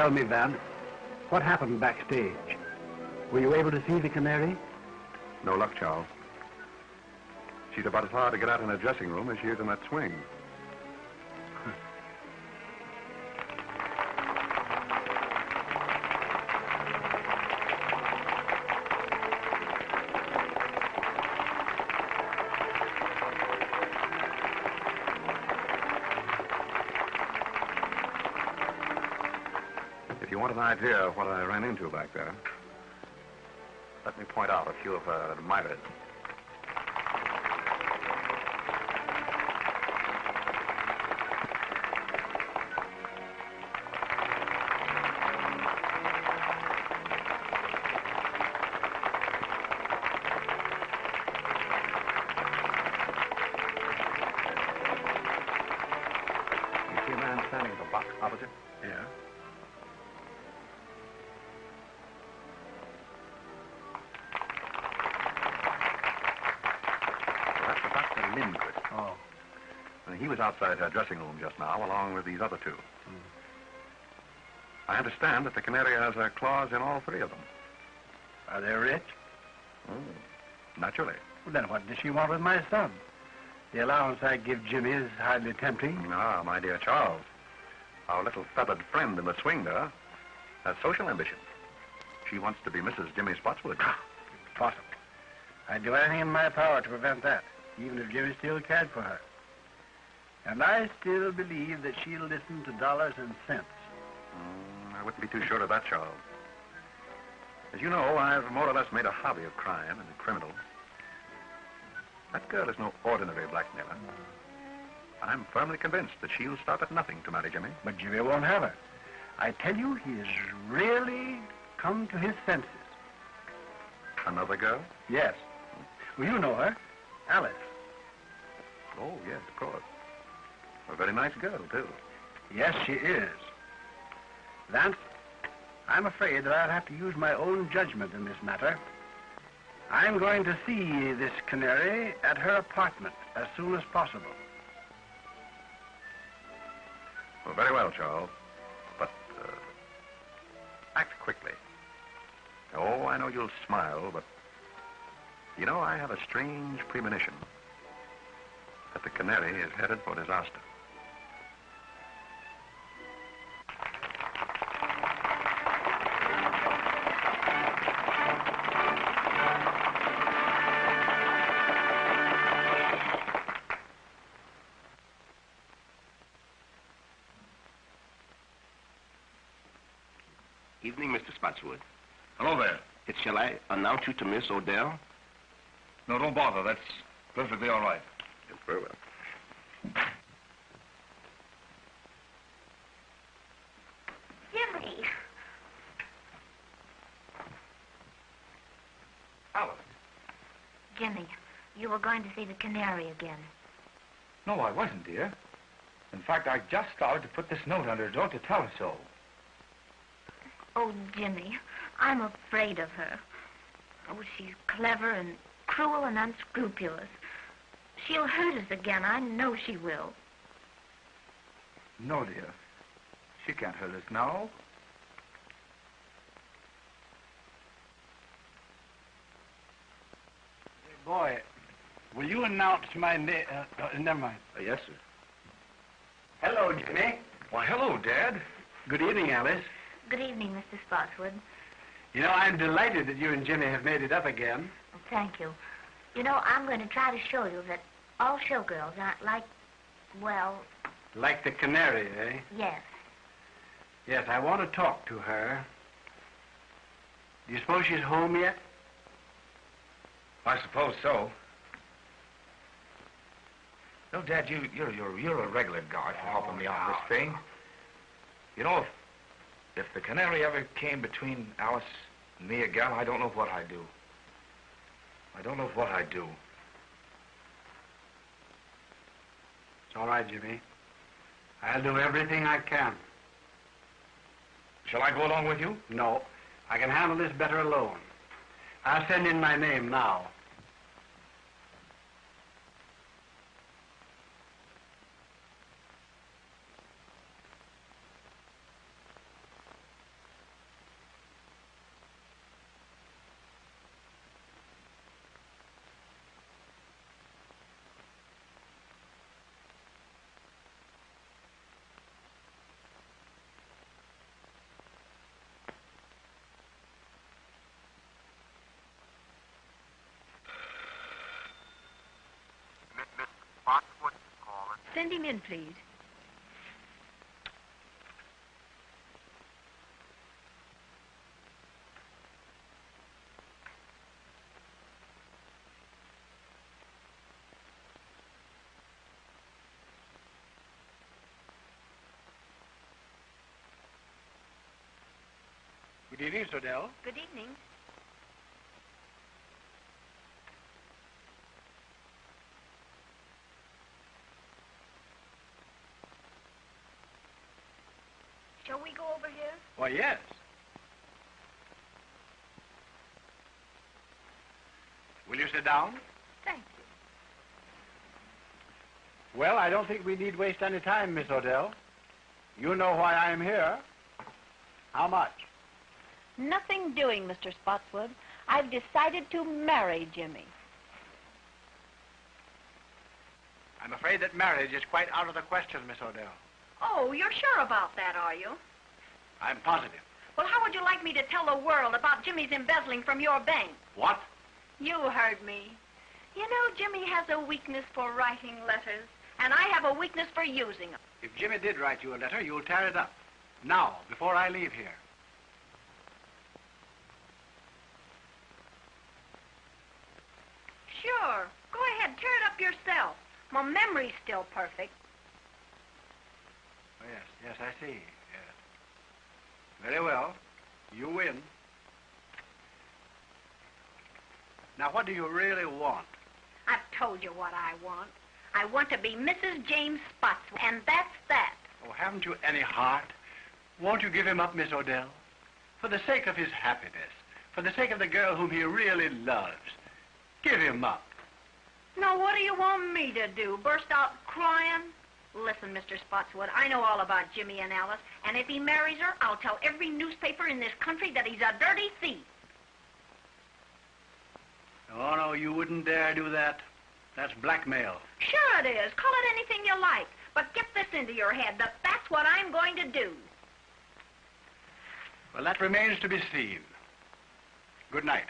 tell me, Van, what happened backstage? Were you able to see the canary? No luck, Charles. She's about as hard to get out in her dressing room as she is in that swing. If you want an idea of what I ran into back there, let me point out a few of her admirers. You see a man standing at the box opposite? Yeah. Oh. And he was outside her dressing room just now, along with these other two. I understand that the canary has her claws in all three of them. Are they rich? Naturally. Well, then what does she want with my son? The allowance I give Jimmy is hardly tempting. Ah, my dear Charles, our little feathered friend in the swing there has social ambition. She wants to be Mrs. Jimmy Spotswood. Impossible. I'd do anything in my power to prevent that, even if Jimmy still cared for her. And I still believe that she'll listen to dollars and cents. I wouldn't be too sure of that, Charles. As you know, I've more or less made a hobby of crime and criminals. That girl is no ordinary blackmailer. I'm firmly convinced that she'll stop at nothing to marry Jimmy. But Jimmy won't have her. I tell you, he has really come to his senses. Another girl? Yes. Well, you know her. Alice. Oh, yes, of course. A very nice girl, too. Yes, she is. Vance, I'm afraid that I'll have to use my own judgment in this matter. I'm going to see this canary at her apartment as soon as possible. Well, very well, Charles. But, act quickly. Oh, I know you'll smile, but... You know, I have a strange premonition that the canary is headed for disaster. Evening, Mr. Spotswood. Hello there. Shall I announce you to Miss Odell? No, don't bother. That's perfectly all right. Yes, very well. Jimmy! Alice. Jimmy, you were going to see the canary again. No, I wasn't, dear. In fact, I just started to put this note under her door to tell her so. Oh, Jimmy, I'm afraid of her. Oh, she's clever and cruel and unscrupulous. She'll hurt us again. I know she will. No, dear. She can't hurt us now. Boy, will you announce my name? Never mind. Yes, sir. Hello, Jimmy. Why, hello, Dad. Good evening, Alice. Good evening, Mr. Spotswood. You know, I'm delighted that you and Jimmy have made it up again. Well, thank you. You know, I'm going to try to show you that all showgirls aren't like, well... Like the canary, eh? Yes. Yes, I want to talk to her. Do you suppose she's home yet? I suppose so. No, Dad, you're a regular guy for helping me on this thing. You know, if the canary ever came between Alice and me again, I don't know what I'd do. I don't know what I'd do. It's all right, Jimmy. I'll do everything I can. Shall I go along with you? No, I can handle this better alone. I'll send in my name now. Send him in, please. Good evening, Miss Odell. Good evening. Shall we go over here? Why, yes. Will you sit down? Thank you. Well, I don't think we need waste any time, Miss Odell. You know why I am here. How much? Nothing doing, Mr. Spotswood. I've decided to marry Jimmy. I'm afraid that marriage is quite out of the question, Miss Odell. Oh, you're sure about that, are you? I'm positive. Well, how would you like me to tell the world about Jimmy's embezzling from your bank? What? You heard me. You know, Jimmy has a weakness for writing letters, and I have a weakness for using them. If Jimmy did write you a letter, you'll tear it up. Now, before I leave here. Sure. Go ahead, tear it up yourself. My memory's still perfect. Oh, yes, I see. Yes. Very well. You win. Now, what do you really want? I've told you what I want. I want to be Mrs. James Spotswood, and that's that. Oh, haven't you any heart? Won't you give him up, Miss Odell? For the sake of his happiness, for the sake of the girl whom he really loves, give him up. Now, what do you want me to do? Burst out crying? Listen, Mr. Spotswood, I know all about Jimmy and Alice, and if he marries her, I'll tell every newspaper in this country that he's a dirty thief. Oh, no, you wouldn't dare do that. That's blackmail. Sure it is. Call it anything you like. But get this into your head, that that's what I'm going to do. Well, that remains to be seen. Good night.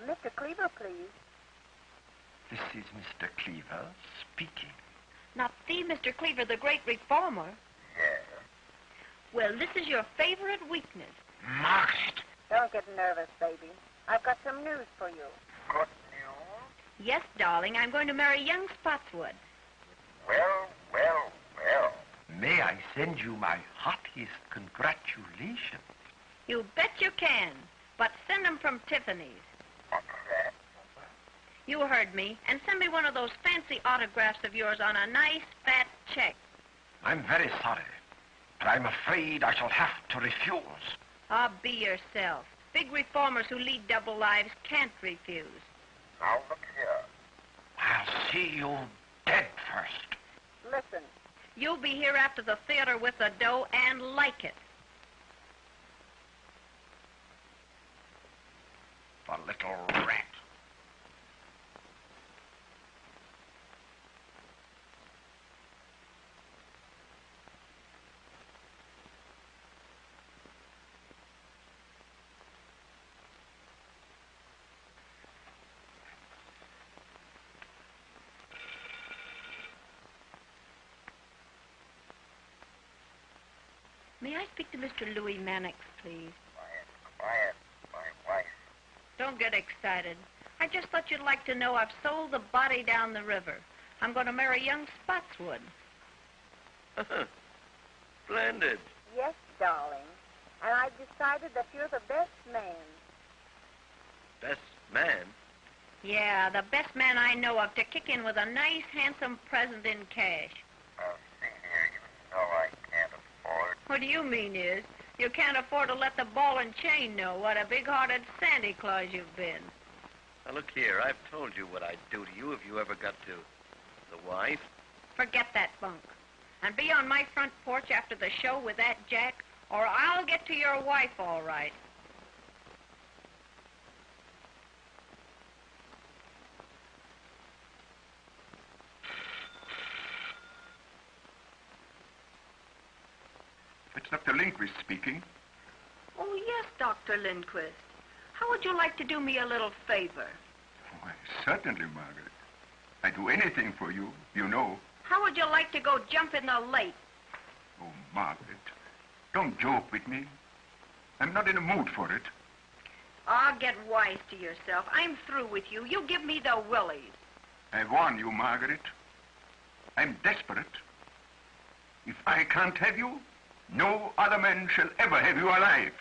Mr. Cleaver, please. This is Mr. Cleaver speaking. Not the Mr. Cleaver, the great reformer. Yes. Well, this is your favorite weakness. Margaret! Don't get nervous, baby. I've got some news for you. Good news? Yes, darling, I'm going to marry young Spotswood. Well. May I send you my heartiest congratulations? You bet you can, but send them from Tiffany's. What's that? You heard me, and send me one of those fancy autographs of yours on a nice, fat check. I'm very sorry, but I'm afraid I shall have to refuse. Ah, be yourself. Big reformers who lead double lives can't refuse. Now look here. I'll see you dead first. Listen, You'll be here after the theater with the dough and like it. The little rat. May I speak to Mr. Louis Mannix, please? Quiet. My wife. Don't get excited. I just thought you'd like to know I've sold the body down the river. I'm going to marry young Spotswood. Splendid. yes, darling. And I've decided that you're the best man. Best man? Yeah, the best man I know of to kick in with a nice, handsome present in cash. Oh, see here, you know I can't afford. What do you mean is, you can't afford to let the ball and chain know what a big-hearted Santa Claus you've been. Now, look here, I've told you what I'd do to you if you ever got to The wife? Forget that bunk. And be on my front porch after the show with that Jack, or I'll get to your wife all right. It's Dr. Lindquist speaking. Oh, yes, Dr. Lindquist. How would you like to do me a little favor? Why, certainly, Margaret. I'd do anything for you, you know. How would you like to go jump in the lake? Oh, Margaret, don't joke with me. I'm not in a mood for it. Ah, get wise to yourself. I'm through with you. You give me the willies. I warn you, Margaret. I'm desperate. If I can't have you, no other man shall ever have you alive.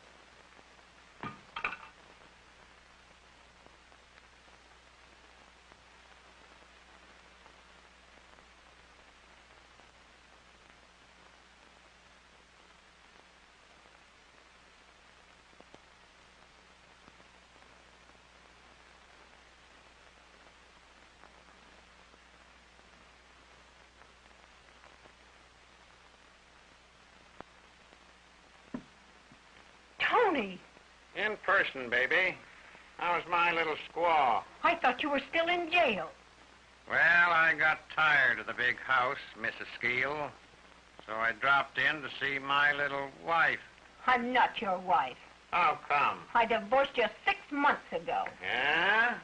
Tony, In person, baby. How's my little squaw? I thought you were still in jail. Well, I got tired of the big house, Mrs. Skeel, so I dropped in to see my little wife. I'm not your wife. How come? I divorced you 6 months ago. Yeah?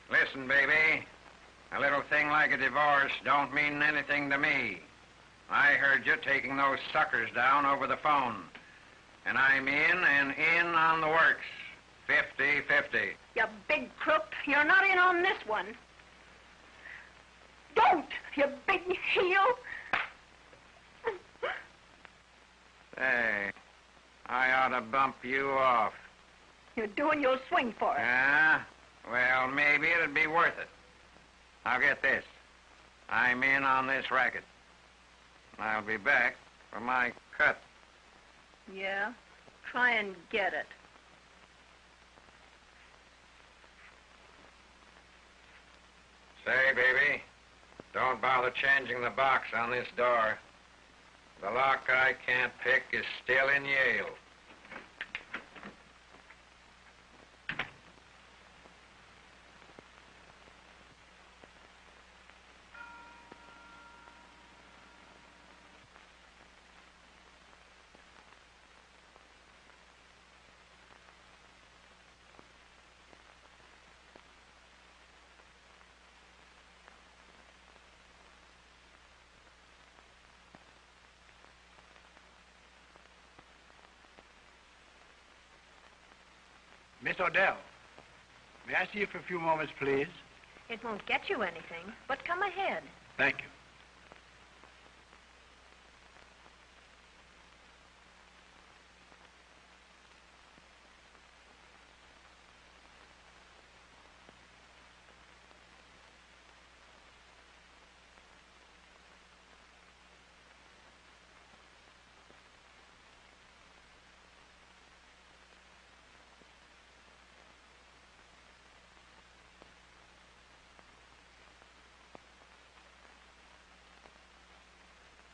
Listen, baby. A little thing like a divorce don't mean anything to me. I heard you taking those suckers down over the phone. And I'm in and in on the works. 50-50. You big crook. You're not in on this one. Don't, you big heel. Say, I ought to bump you off. You're doing your swing for it. Yeah? Well, maybe it'd be worth it. Now get this. I'm in on this racket. I'll be back for my cut. Yeah? Try and get it. Say, baby, don't bother changing the box on this door. The lock I can't pick is still in Yale. Miss Odell, may I see you for a few moments, please? It won't get you anything, but come ahead. Thank you.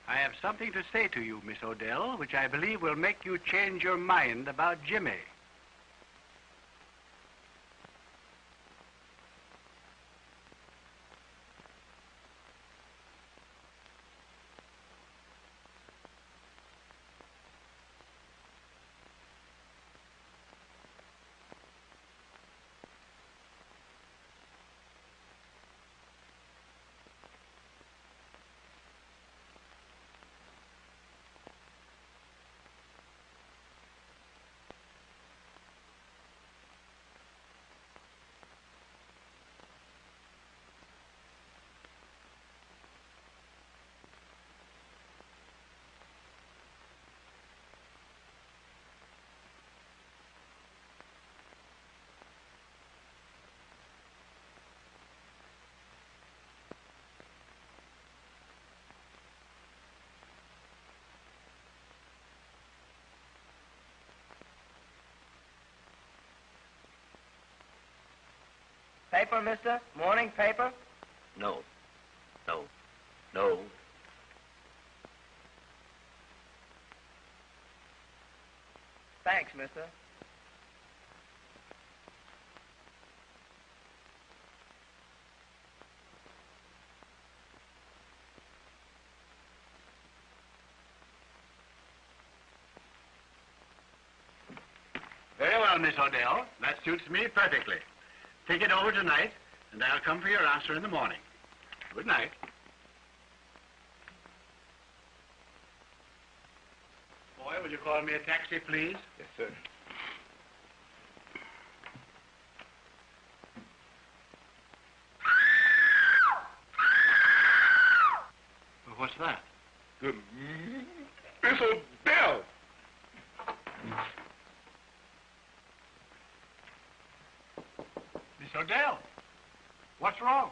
I have something to say to you, Miss Odell, which I believe will make you change your mind about Jimmy. Paper, mister? Morning paper? No. No. No. Thanks, mister. Very well, Miss Odell. That suits me perfectly. Think it over tonight, and I'll come for your answer in the morning. Good night. Boy, would you call me a taxi, please? Yes, sir. Well, what's that? Miss Odell! Miss Odell, what's wrong?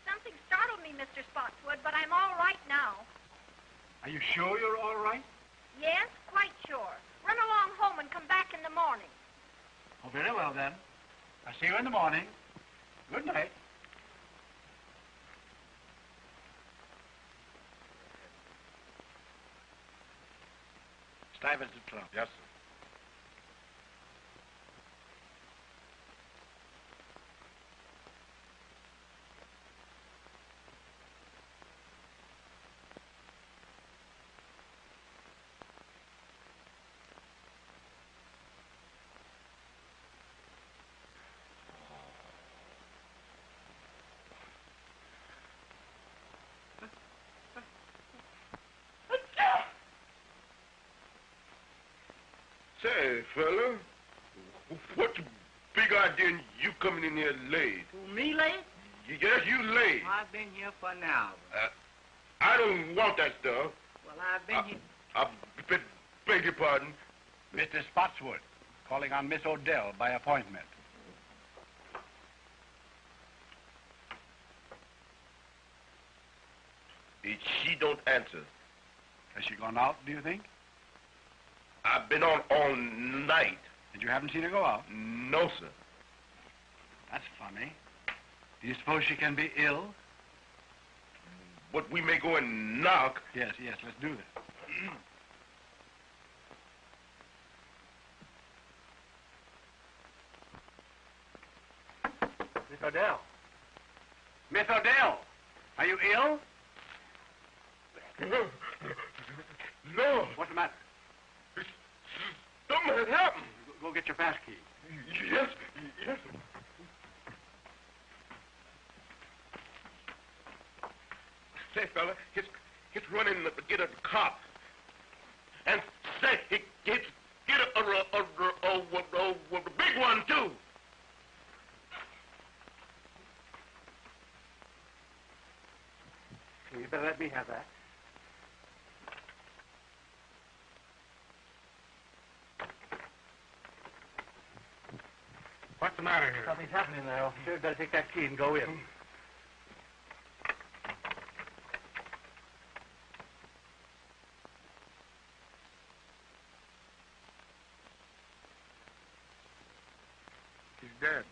Something startled me, Mr. Spotswood, but I'm all right now. Are you sure you're all right? Yes, quite sure. Run along home and come back in the morning. Oh, very well, then. I'll see you in the morning. Good night. Stuyvesant Club. Yes, sir. Say, fella, what's the big idea in you coming in here late? Who, me late? Yes, you late. I've been here for an hour. I don't want that stuff. Well, I've been here. I beg your pardon. Mr. Spotswood, calling on Miss Odell by appointment. She don't answer. Has she gone out, do you think? I've been on all night. And you haven't seen her go out? No, sir. That's funny. Do you suppose she can be ill? But we may go and knock. Yes, let's do that. Miss Odell. Miss Odell, are you ill? No. What's the matter? Something has happened. Go get your pass key. Yes. Say, fella, he's running to get a cop. And say, he get a big one, too. You better let me have that. What's the matter here? Something's happening there. Sure, better take that key and go in. He's dead.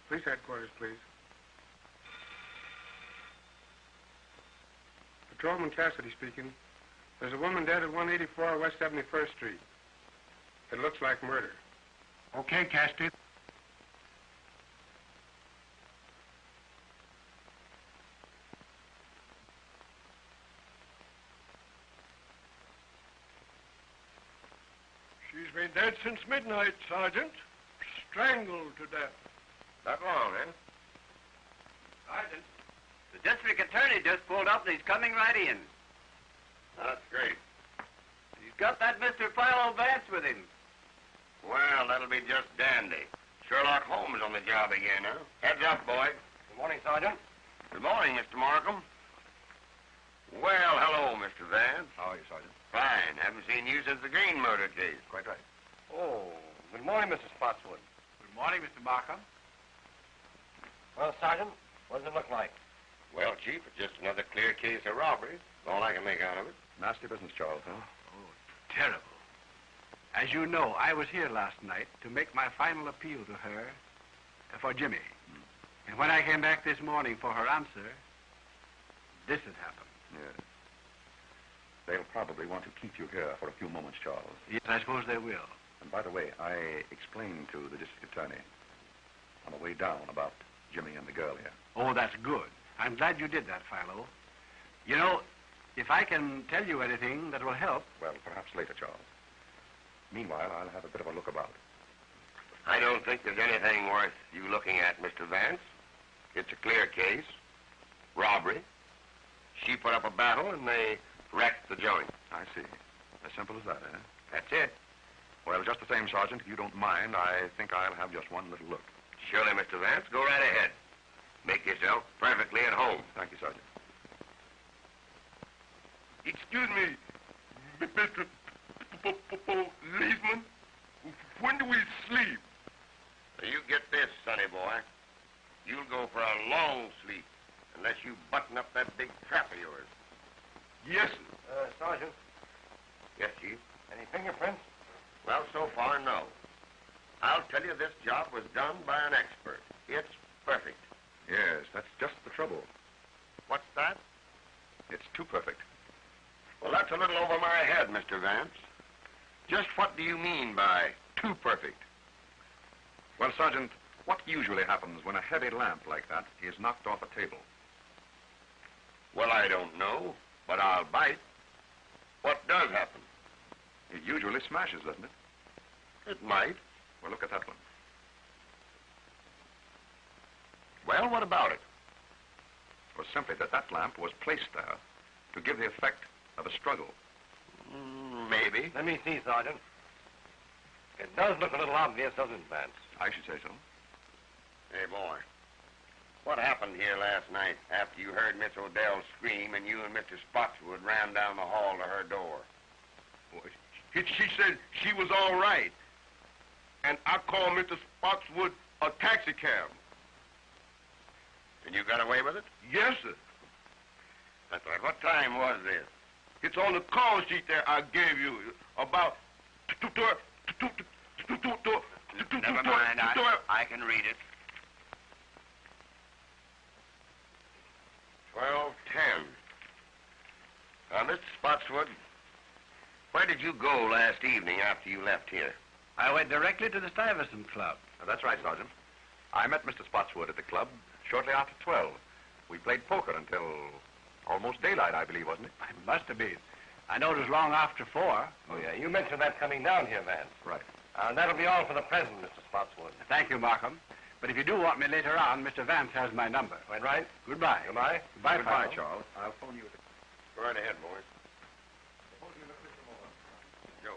Police headquarters, please. Patrolman Cassidy speaking. There's a woman dead at 184 West 71st Street. It looks like murder. Okay, Cassidy. She's been dead since midnight, Sergeant. Strangled to death. That long, eh? Sergeant, the district attorney just pulled up and he's coming right in. That's great. He's got that Mr. Philo Vance with him. Well, that'll be just dandy. Sherlock Holmes on the job again, huh? Heads up, boy. Good morning, Sergeant. Good morning, Mr. Markham. Well, hello, Mr. Vance. How are you, Sergeant? Fine. Haven't seen you since the Green murder case. Quite right. Oh, good morning, Mr. Spotswood. Good morning, Mr. Markham. Well, Sergeant, what does it look like? Well, Chief. It's just another clear case of robbery. That's all I can make out of it. Nasty business, Charles, huh? Oh, terrible. As you know, I was here last night to make my final appeal to her for Jimmy. And when I came back this morning for her answer, this had happened. Yes. They'll probably want to keep you here for a few moments, Charles. Yes, I suppose they will. And by the way, I explained to the district attorney on the way down about Jimmy and the girl here. Oh, that's good. I'm glad you did that, Philo. You know, if I can tell you anything that will help... Well, perhaps later, Charles. Meanwhile, I'll have a bit of a look about. I don't think there's anything worth you looking at, Mr. Vance. It's a clear case. Robbery. She put up a battle, and they wrecked the joint. I see. As simple as that, eh? That's it. Well, just the same, Sergeant, if you don't mind, I think I'll have just one little look. Surely, Mr. Vance. Go right ahead. Make yourself perfectly at home. Thank you, Sergeant. Excuse me, Mr. Policeman. When do we sleep? Now, you get this, sonny boy. You'll go for a long sleep unless you button up that big trap of yours. Yes, sir. Sergeant, Yes, Chief? any fingerprints? Well, so far, no. I'll tell you this job was done by an expert. It's perfect. Yes, that's just the trouble. What's that? It's too perfect. Well, that's a little over my head, Mr. Vance. Just what do you mean by too perfect? Well, Sergeant, what usually happens when a heavy lamp like that is knocked off a table? Well, I don't know, but I'll bite. What does happen? It usually smashes, doesn't it? It might. Well, look at that one. Well, what about it? It was simply that that lamp was placed there to give the effect of a struggle. Maybe. Let me see, Sergeant. It does look a little obvious, doesn't it, Vance? I should say so. Hey, boy. What happened here last night after you heard Miss Odell scream and you and Mr. Spotswood ran down the hall to her door? She said she was all right. And I called Mr. Spotswood a taxi cab. And you got away with it? Yes, sir. That's right. What time was this? It's on the call sheet there I gave you. About... Never mind. I can read it. 12:10. Mr. Spotswood, where did you go last evening after you left here? I went directly to the Stuyvesant Club. That's right, Sergeant. I met Mr. Spotswood at the club shortly after 12. We played poker until almost daylight, I believe, wasn't it? It must have been. I know it was long after 4. Oh, yeah. You mentioned that coming down here, Vance. Right. That'll be all for the present, Mr. Spotswood. Thank you, Markham. But if you do want me later on, Mr. Vance has my number. Quite right. Goodbye. Goodbye. Goodbye, Goodbye, Philo. Charles. I'll phone you at the... Go right ahead, boys. Joe.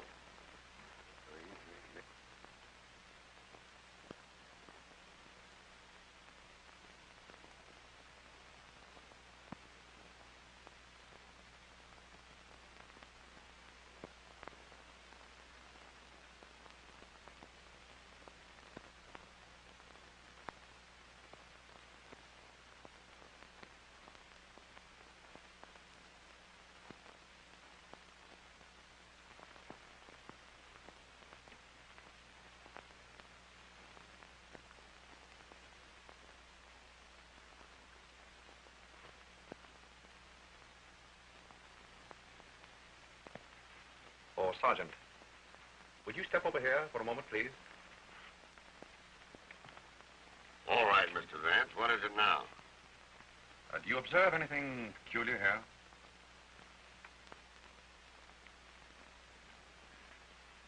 Oh, Sergeant, would you step over here for a moment, please? All right, Mr. Vance. What is it now? Do you observe anything peculiar here?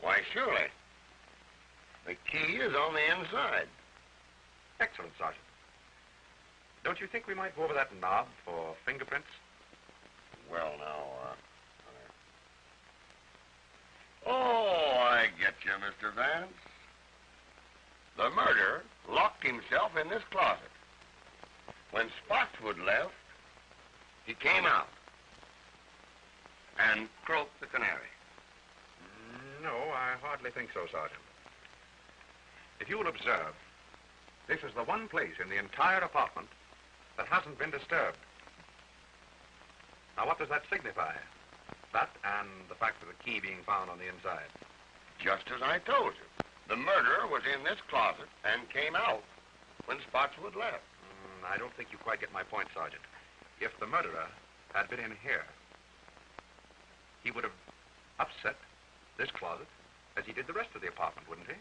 Why, surely. The key is on the inside. Excellent, Sergeant. Don't you think we might go over that knob for fingerprints? Well, now, Oh, I get you, Mr. Vance. The murderer locked himself in this closet. When Spotswood left, he came out and croaked the canary. No, I hardly think so, Sergeant. If you will observe, this is the one place in the entire apartment that hasn't been disturbed. Now, what does that signify? That and the fact of the key being found on the inside. Just as I told you. The murderer was in this closet and came out when Spotswood left. I don't think you quite get my point, Sergeant. If the murderer had been in here, he would have upset this closet as he did the rest of the apartment, wouldn't he?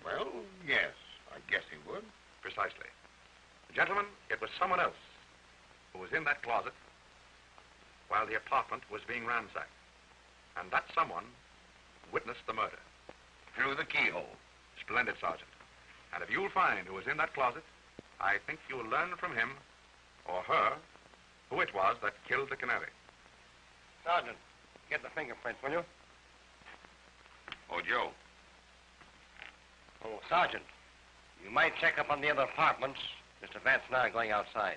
Well, yes, I guess he would. Precisely. Gentlemen, it was someone else who was in that closet while the apartment was being ransacked. And that someone witnessed the murder. Through the keyhole. Splendid, Sergeant. And if you'll find who was in that closet, I think you'll learn from him or her who it was that killed the canary. Sergeant, get the fingerprints, will you? Oh, Joe. Oh, Sergeant, you might check up on the other apartments. Mr. Vance and I are going outside.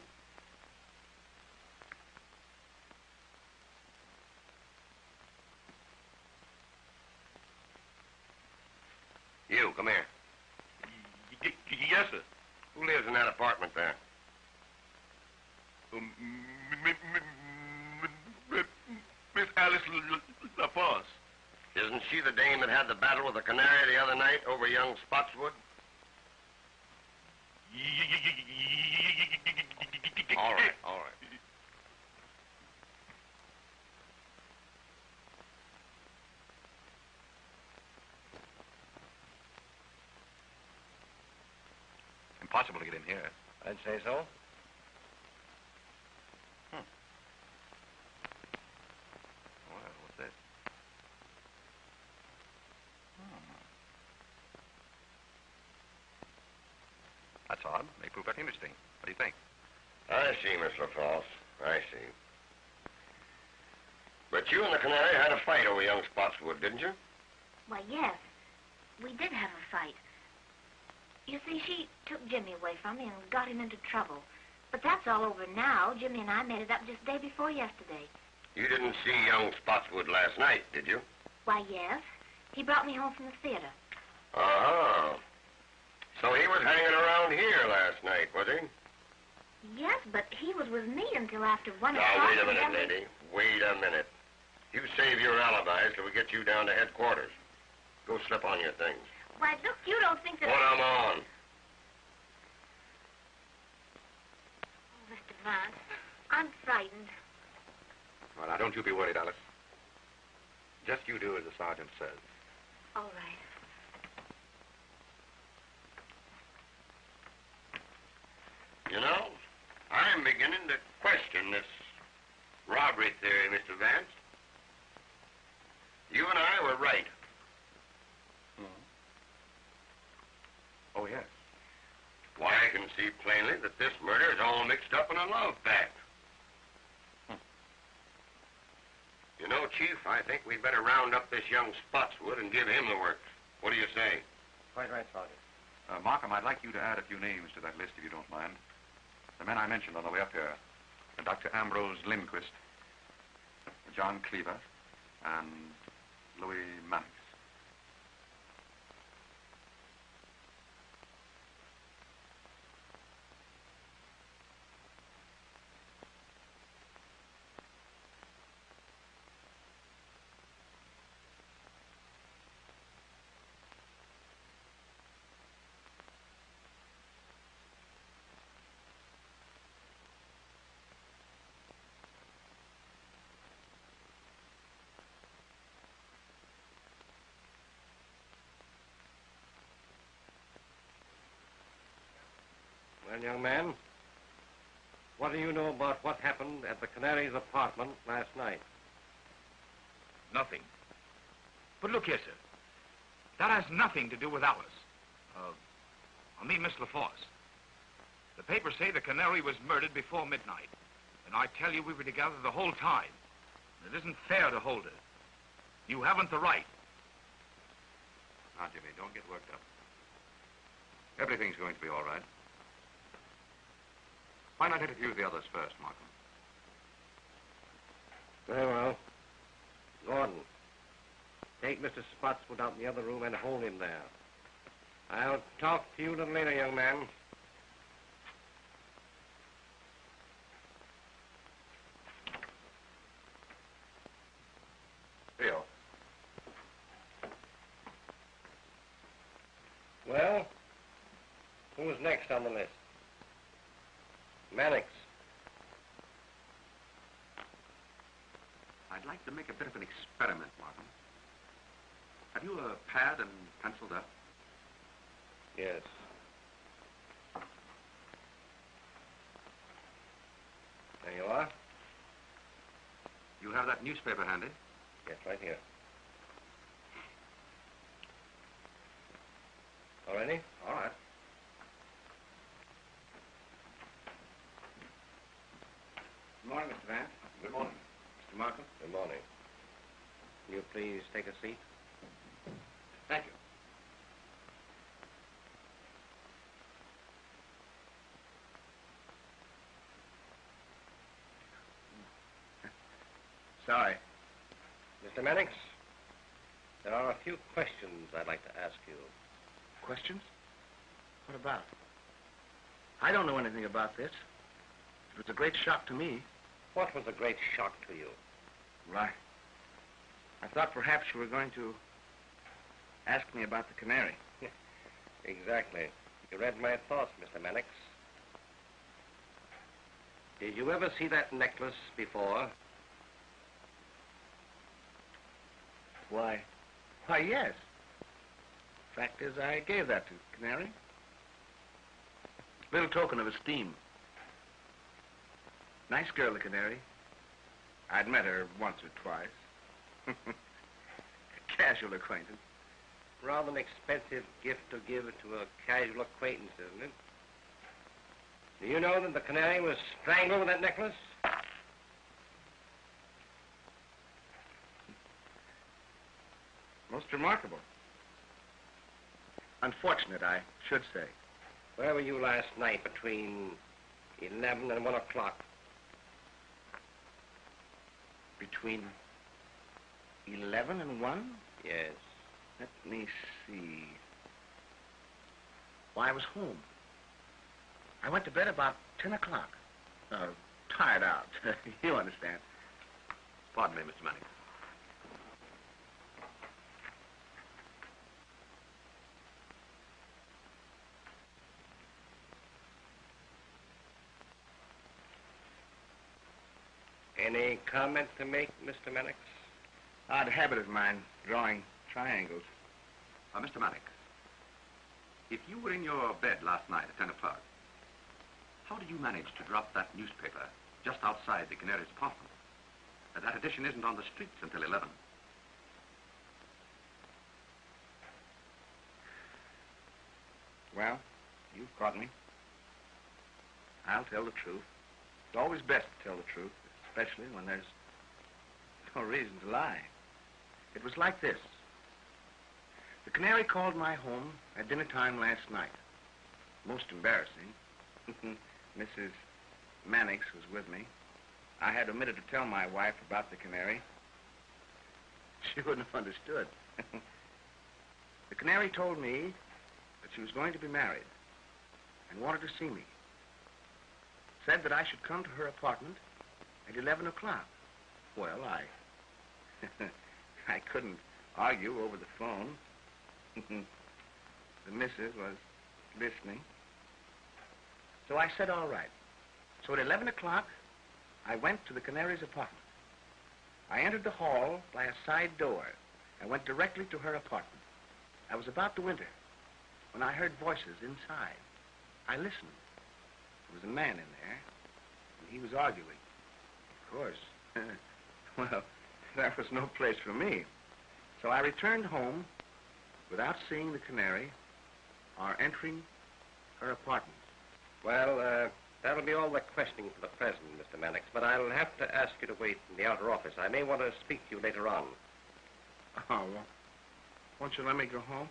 You, come here. Yes, sir. Who lives in that apartment there? Miss Alice LaForce. Isn't she the dame that had the battle with the canary the other night over young Spotswood? All right, all right. Impossible to get in here. I'd say so. Well, what's this? That's odd. May prove very interesting. What do you think? I see, Miss LaForce. I see. But you and the canary had a fight over young Spotswood, didn't you? Why, yes. We did have a fight. You see, she took Jimmy away from me and got him into trouble. But that's all over now. Jimmy and I made it up just the day before yesterday. You didn't see young Spotswood last night, did you? Why, yes. He brought me home from the theater. Uh-huh. So he was hanging around here last night, was he? Yes, but he was with me until after 1 o'clock. Now, wait a minute, lady. Wait a minute. You save your alibis till we get you down to headquarters. Go slip on your things. Why, look, you don't think that... Put 'em on. Oh, Mr. Vance, I'm frightened. Well, now, don't you be worried, Alice. Just you do as the sergeant says. All right. You know, I'm beginning to question this robbery theory, Mr. Vance. You and I were right. Oh, yes. Why, I can see plainly that this murder is all mixed up in a love pact. You know, Chief, I think we'd better round up this young Spotswood and give him the works. What do you say? Quite right, Sergeant. Markham, I'd like you to add a few names to that list, if you don't mind. The men I mentioned on the way up here. Dr. Ambrose Lindquist, John Cleaver, and Louis Mannix. Well, young man, what do you know about what happened at the Canary's apartment last night? Nothing. But look here, sir. That has nothing to do with Alice. I mean, Miss LaForce. The papers say the Canary was murdered before midnight. And I tell you, we were together the whole time. It isn't fair to hold her. You haven't the right. Now, Jimmy, don't get worked up. Everything's going to be all right. Why not interview the others first, Markham? Very well. Gordon, take Mr. Spotswood out in the other room and hold him there. I'll talk to you a little later, young man. on the list. Mannix. I'd like to make a bit of an experiment, Markham. Have you a pad and penciled up? Yes. There you are. You have that newspaper handy? Yes, right here. All ready? All right. Good morning, Mr. Vance. Good morning. Mr. Markham. Good morning. Will you please take a seat? Thank you. Sorry. Mr. Mannix, there are a few questions I'd like to ask you. Questions? What about? I don't know anything about this. It was a great shock to me. What was a great shock to you? Right. I thought perhaps you were going to ask me about the canary. Exactly. You read my thoughts, Mr. Mannix. Did you ever see that necklace before? Why, yes. Fact is, I gave that to Canary. Little token of esteem. Nice girl, the Canary. I'd met her once or twice. A casual acquaintance. Rather an expensive gift to give to a casual acquaintance, isn't it? Do you know that the Canary was strangled with that necklace? Most remarkable. Unfortunate, I should say. Where were you last night between 11 and 1 o'clock? Between 11 and 1? Yes. Let me see. Well, I was home. I went to bed about 10 o'clock. Tired out. You understand. Pardon me, Mr. Manning. Any comment to make, Mr. Mannix? Odd habit of mine, drawing triangles. Mr. Mannix, if you were in your bed last night at 10 o'clock, how did you manage to drop that newspaper just outside the Canary's apartment? That edition isn't on the streets until 11. Well, you've caught me. I'll tell the truth. It's always best to tell the truth, especially when there's no reason to lie. It was like this. The Canary called my home at dinner time last night. Most embarrassing. Mrs. Mannix was with me. I had omitted to tell my wife about the Canary. She wouldn't have understood. The Canary told me that she was going to be married and wanted to see me. Said that I should come to her apartment at 11 o'clock. Well, I couldn't argue over the phone. The missus was listening. So I said, all right. So at 11 o'clock, I went to the Canary's apartment. I entered the hall by a side door and went directly to her apartment. I was about to enter when I heard voices inside. I listened. There was a man in there, and he was arguing. Of course. Well, that was no place for me. So I returned home without seeing the Canary or entering her apartment. Well, that'll be all the questioning for the present, Mr. Mannix, but I'll have to ask you to wait in the outer office. I may want to speak to you later on. Oh, well, won't you let me go home?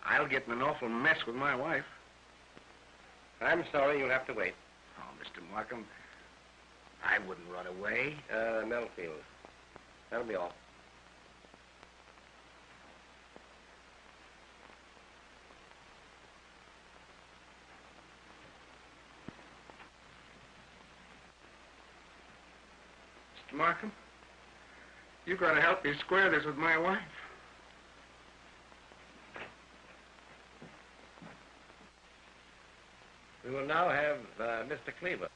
I'll get in an awful mess with my wife. I'm sorry, you'll have to wait. Oh, Mr. Markham, I wouldn't run away. Melfield. That'll be all. Mr. Markham, you've got to help me square this with my wife. We will now have Mr. Cleaver.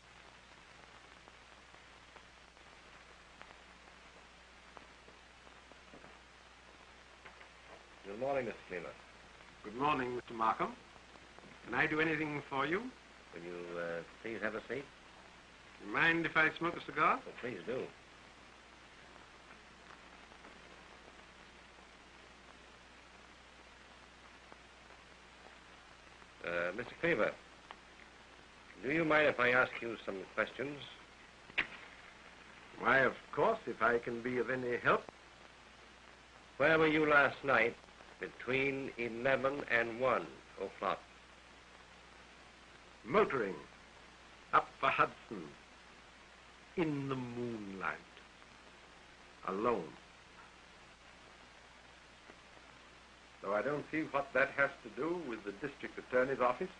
Good morning, Mr. Cleaver. Good morning, Mr. Markham. Can I do anything for you? Will you please have a seat? You mind if I smoke a cigar? Oh, please do. Mr. Cleaver, do you mind if I ask you some questions? Why, of course, if I can be of any help. Where were you last night between 11 and 1 o'clock? Motoring up the Hudson in the moonlight, alone. So I don't see what that has to do with the district attorney's office.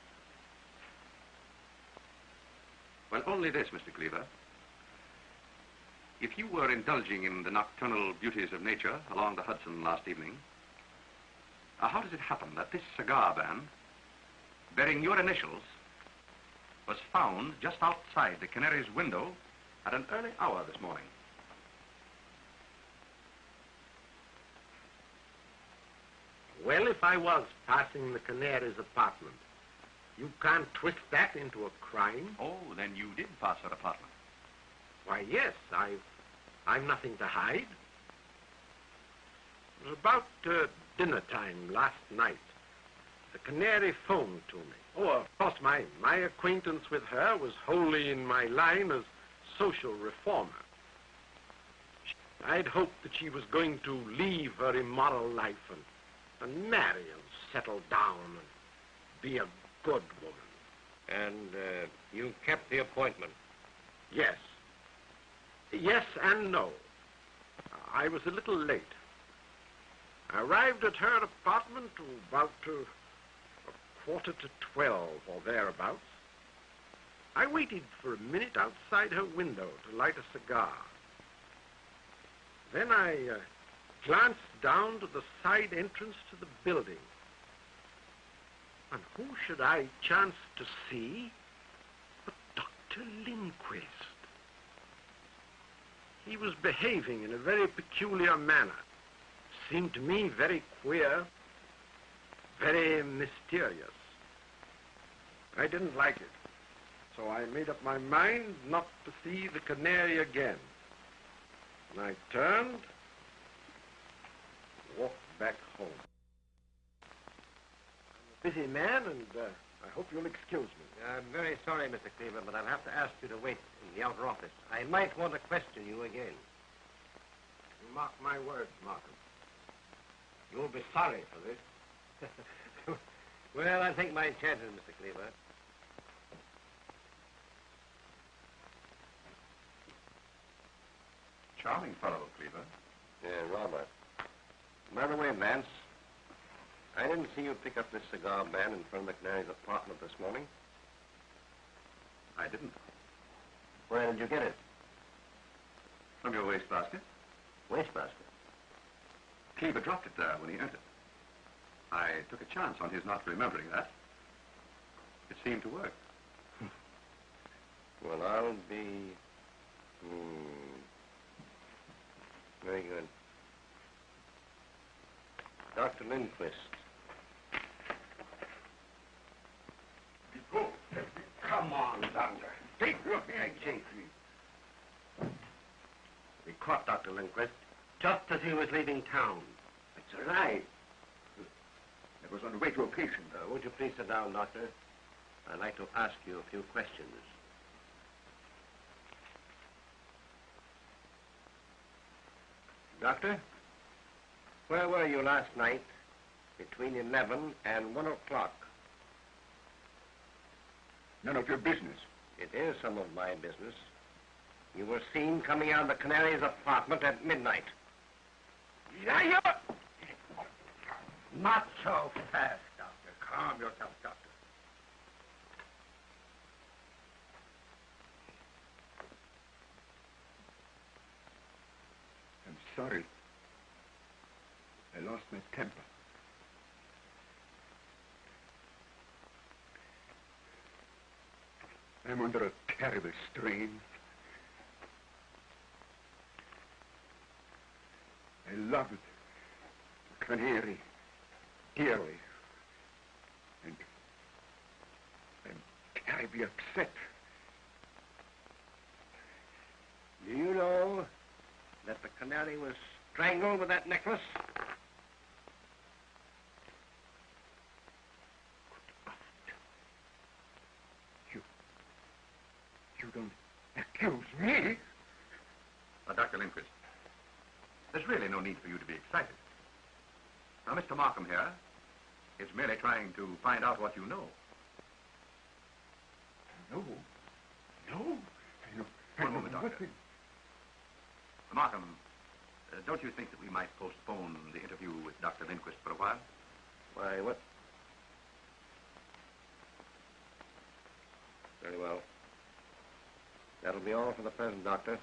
Well, only this, Mr. Cleaver. If you were indulging in the nocturnal beauties of nature along the Hudson last evening, how does it happen that this cigar band, bearing your initials, was found just outside the Canary's window at an early hour this morning? Well, if I was passing the Canary's apartment, you can't twist that into a crime. Oh, then you did pass her apartment. Why, yes, I've nothing to hide. It was about dinner time last night. The Canary phoned to me. Oh, of course, my acquaintance with her was wholly in my line as social reformer. I'd hoped that she was going to leave her immoral life and marry and settle down and be a good woman. And you kept the appointment? Yes. Yes and no. I was a little late. I arrived at her apartment about a 11:45 or thereabouts. I waited for a minute outside her window to light a cigar. Then I glanced down to the side entrance to the building. And who should I chance to see but Dr. Lindquist? He was behaving in a very peculiar manner. Seemed to me very queer, very mysterious. I didn't like it, so I made up my mind not to see the Canary again. And I turned and walked back home. I'm a busy man, and I hope you'll excuse me. I'm very sorry, Mr. Cleaver, but I'll have to ask you to wait in the outer office. I might want to question you again. You mark my words, Markham. You'll be sorry for this. Well, I'll take my chances, Mr. Cleaver. Charming fellow, Cleaver. Yeah, Robert. By the way, Vance, I didn't see you pick up this cigar band in front of McNary's apartment this morning. I didn't. Where did you get it? From your wastebasket. Wastebasket? Cleaver dropped it there when he entered. I took a chance on his not remembering that. It seemed to work. Well, I'll be... Very good. Dr. Lindquist. Oh, come on, Doctor. Take your hand, Chafee. We caught Dr. Lindquist just as he was leaving town. That's right. It was on the way to a patient. Would you please sit down, Doctor? I'd like to ask you a few questions. Doctor, where were you last night between 11 and 1 o'clock? None of your business. It is some of my business. You were seen coming out of the Canary's apartment at midnight. Yeah, not so fast, Doctor. Calm yourself, Doctor. I'm sorry. I lost my temper. I'm under a terrible strain. I love the canary dearly. And I'm terribly upset. Do you know that the canary was strangled with that necklace? You don't accuse me? Dr. Lindquist, there's really no need for you to be excited. Now, Mr. Markham here is merely trying to find out what you know. No. One moment, Doctor. Markham, don't you think that we might postpone the interview with Dr. Lindquist for a while? Why, what? Very well. That'll be all for the present, Doctor.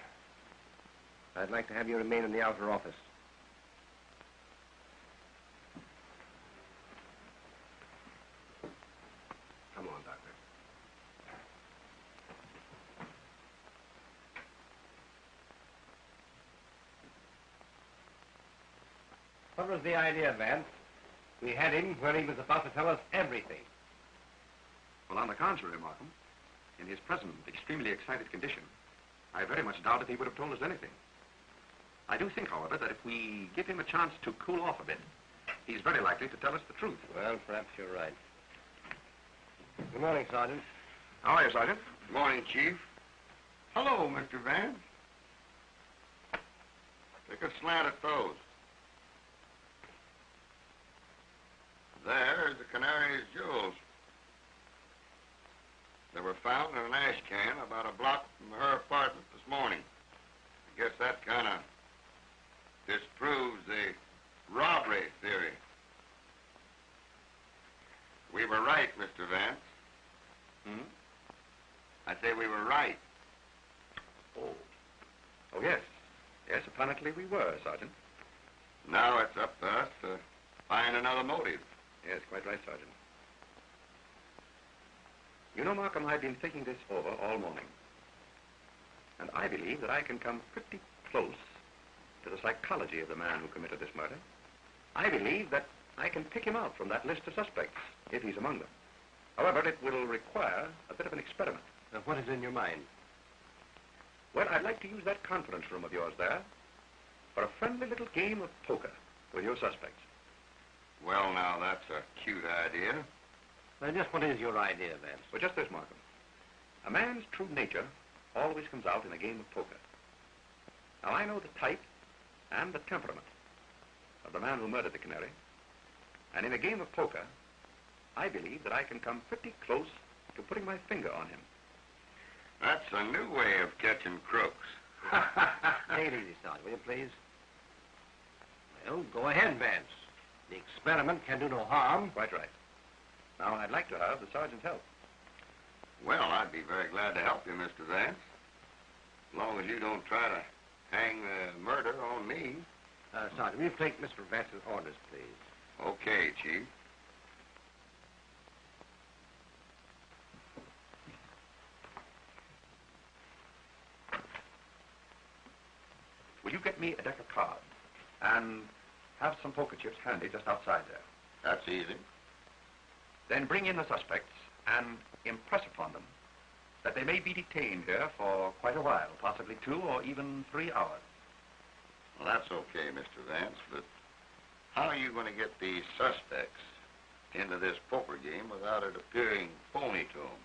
I'd like to have you remain in the outer office. Come on, Doctor. What was the idea, Vance? We had him when he was about to tell us everything. Well, on the contrary, Markham, in his present extremely excited condition, I very much doubt if he would have told us anything. I do think, however, that if we give him a chance to cool off a bit, he's very likely to tell us the truth. Well, perhaps you're right. Good morning, Sergeant. How are you, Sergeant? Good morning, Chief. Hello, Mr. Vance. Take a slant at those. There's the canary's jewels. They were found in an ash can about a block from her apartment this morning. I guess that kind of disproves the robbery theory. We were right, Mr. Vance. I say we were right. Oh, yes. Yes, apparently we were, Sergeant. Now it's up to us to find another motive. Yes, quite right, Sergeant. You know, Markham, I've been thinking this over all morning. And I believe that I can come pretty close to the psychology of the man who committed this murder. I believe that I can pick him out from that list of suspects, if he's among them. However, it will require a bit of an experiment. What is in your mind? Well, I'd like to use that conference room of yours there for a friendly little game of poker with your suspects. Well, now, that's a cute idea. Well, just what is your idea, Vance? Well, just this, Markham. A man's true nature always comes out in a game of poker. Now, I know the type and the temperament of the man who murdered the canary. And in a game of poker, I believe that I can come pretty close to putting my finger on him. That's a new way of catching crooks. Take it easy, Sergeant, will you, please? Well, go ahead, Vance. The experiment can do no harm. Quite right. Now, I'd like to have the sergeant's help. Well, I'd be very glad to help you, Mr. Vance. As long as you don't try to hang the murder on me. Sergeant, will you take Mr. Vance's orders, please? Okay, Chief. Will you get me a deck of cards and have some poker chips handy just outside there? That's easy. Then bring in the suspects and impress upon them that they may be detained here for quite a while, possibly 2 or even 3 hours. Well, that's okay, Mr. Vance, but how are you going to get these suspects into this poker game without it appearing phony to them?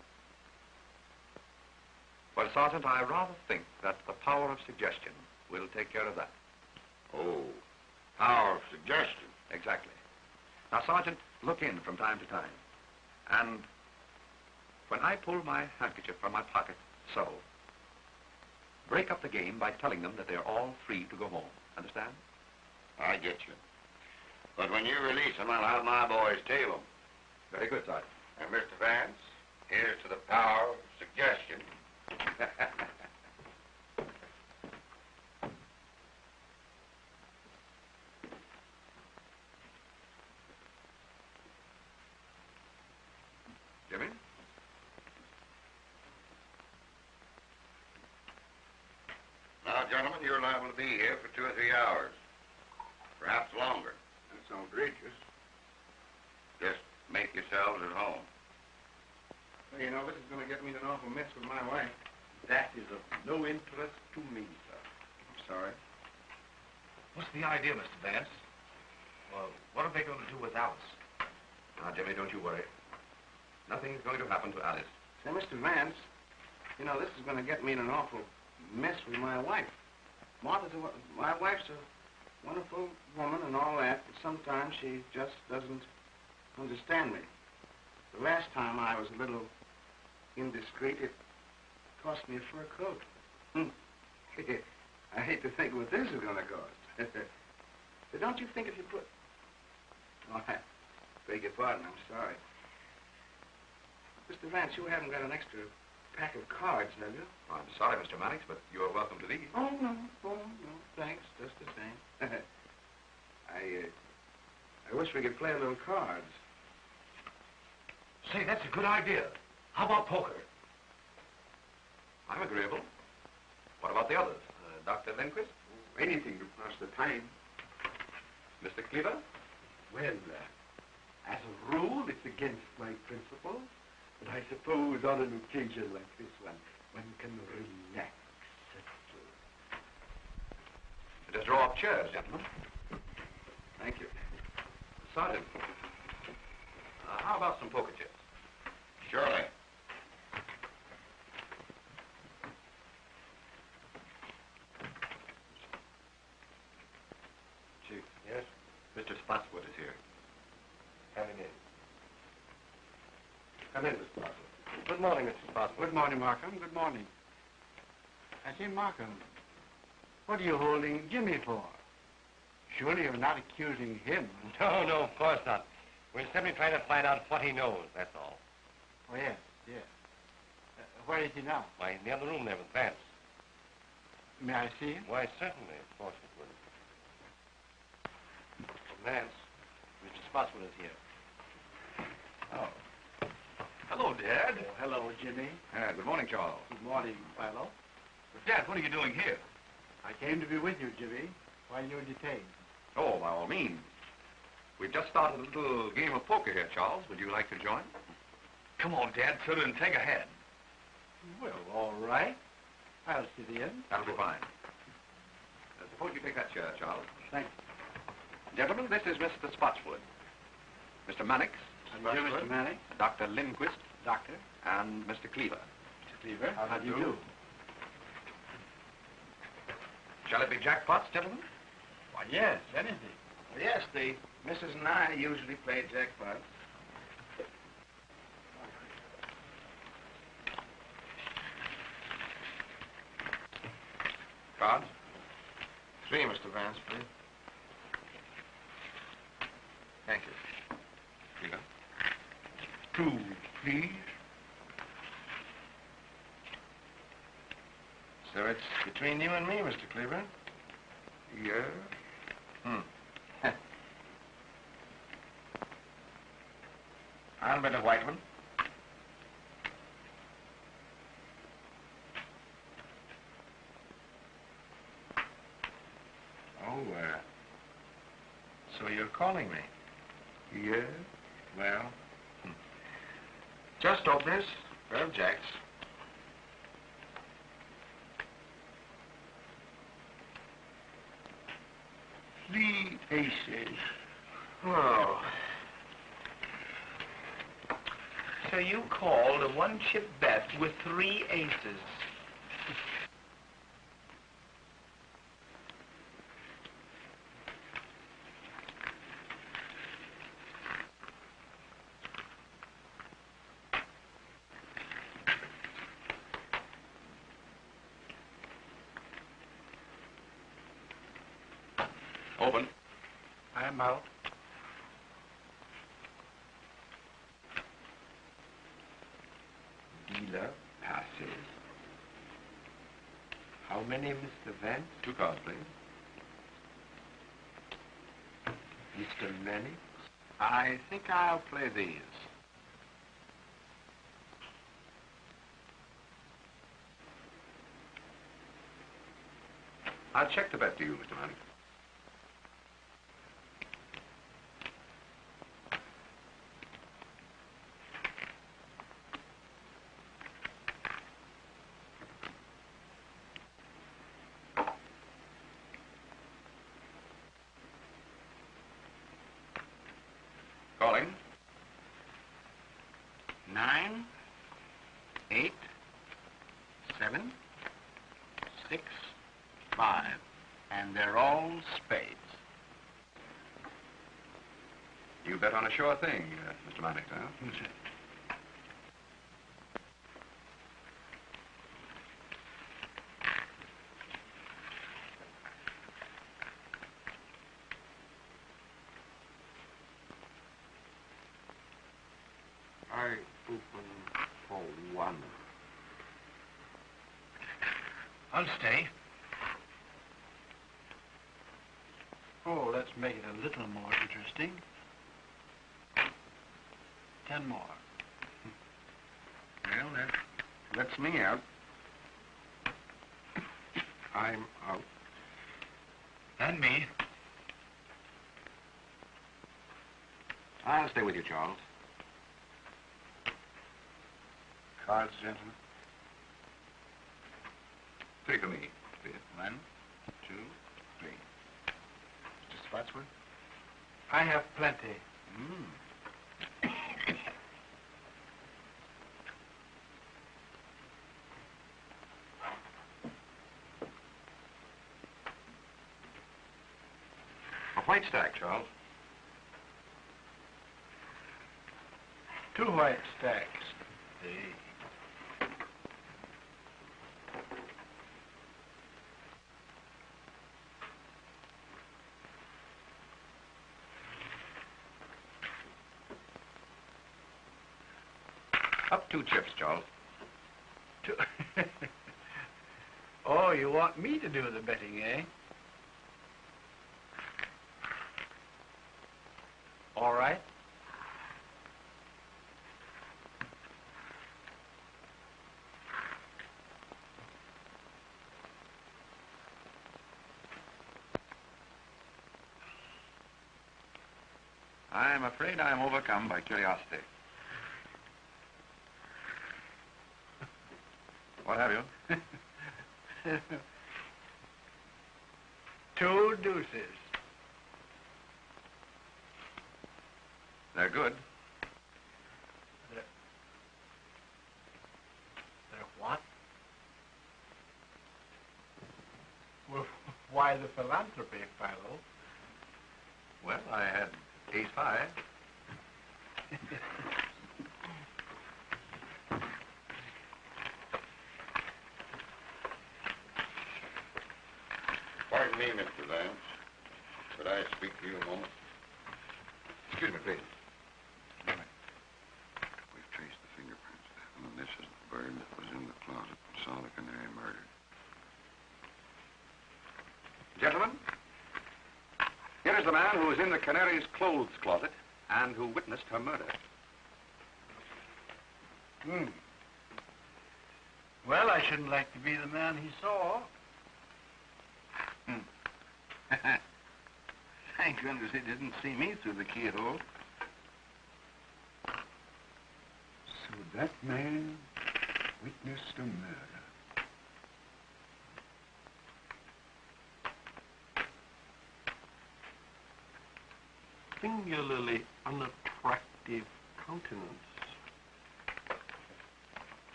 Well, Sergeant, I rather think that the power of suggestion will take care of that. Oh, power of suggestion. Exactly. Now, Sergeant, look in from time to time. And when I pull my handkerchief from my pocket, so, break up the game by telling them that they're all free to go home. Understand? I get you. But when you release them, I'll have my boys tail them. Very good, Sergeant. And Mr. Vance, here's to the power of suggestion. Jimmy? gentlemen, you're liable to be here for 2 or 3 hours. Perhaps longer. That's outrageous. Just make yourselves at home. Well, you know, this is going to get me in an awful mess with my wife. That is of no interest to me, sir. I'm sorry. What's the idea, Mr. Vance? Well, what are they going to do with Alice? Now, Jimmy, don't you worry. Nothing's going to happen to Alice. Say, Mr. Vance, you know, this is going to get me in an awful mess with my wife. My wife's a wonderful woman and all that, but sometimes she just doesn't understand me. The last time I was a little indiscreet, it cost me a fur coat. I hate to think what this is going to cost. But don't you think if you put... Oh, I beg your pardon, I'm sorry. Mr. Vance, you haven't got an extra pack of cards, have you? I'm sorry, Mr. Mannix, but you're welcome to these. Oh, no, thanks, just the same. I wish we could play a little cards. Say, that's a good idea. How about poker? I'm agreeable. What about the others? Dr. Lindquist? Anything to pass the time. Mr. Cleaver? Well, as a rule, it's against my principles. But I suppose on an occasion like this one can relax. Just draw up chairs, gentlemen. Thank you. Sergeant, how about some poker chips? Surely. Chief. Yes? Mr. Spotswood is here. Coming in. Come in, Mr. Spotswood. Good morning, Mr. Spotswood. Good morning, Markham. Good morning. I say, Markham, what are you holding Jimmy for? Surely you're not accusing him. No, of course not. We're simply trying to find out what he knows, that's all. Oh, yes. Where is he now? Why, in the other room there with Vance. May I see him? Why, certainly, of course it would. Vance, Mr. Spotswood is here. Oh. Hello, Dad. Oh, hello, Jimmy. Good morning, Charles. Good morning, Philo. Dad, what are you doing here? I came to be with you, Jimmy, while you're detained. Oh, by all means. We've just started a little game of poker here, Charles. Would you like to join? Come on, Dad. Fill in. Take a head. Well, all right. I'll sit in. That'll be fine. Suppose you take that chair, Charles. Thanks. Gentlemen, this is Mr. Spotswood. Mr. Mannix. And you, Mr. Manning. Dr. Lindquist. Doctor. And Mr. Cleaver. Mr. Cleaver. How do you do? Shall it be jackpots, gentlemen? Why, yes, anything. Yes, the Mrs. and I usually play jackpot. Cards? 3, Mr. Vance, please. Thank you. Cleaver? 2, please. So it's between you and me, Mr. Cleaver? Yes? I'll bet a white one. Oh, so you're calling me? Yes? Well, just open this. Pair of jacks. Three aces. Oh. So you called a one-chip bet with 3 aces. Open. I'm out. Dealer passes. How many, Mr. Vance? 2 cards, please. Mr. Manning? I think I'll play these. I'll check the bet to you, Mr. Manning. Calling. 9, 8, 7, 6, 5. And they're all spades. You bet on a sure thing, Mr. Manning, huh? I open for 1. I'll stay. Oh, let's make it a little more interesting. 10 more. Well, that lets me out. I'm out. And me. I'll stay with you, Charles. Cards, gentlemen. 3 for me. 1, 2, 3. Mr. Spotswood? I have plenty. A white stack, Charles. 2 white stacks. Up 2 chips, Charles. Oh, you want me to do the betting, eh? All right. I'm afraid I'm overcome by curiosity. What have you? 2 deuces. They're good. They're what? Well, why the philanthropy, fellow? Well, I had ace 5. Pardon me, Mr. Vance. Could I speak to you a moment? Excuse me, please. We've traced the fingerprints, and this is the bird that was in the closet and saw the canary murdered. Gentlemen, here is the man who was in the canary's clothes closet and who witnessed her murder. Well, I shouldn't like to be the man he saw. Thank goodness he didn't see me through the keyhole. So that man witnessed a murder. Singularly unattractive countenance.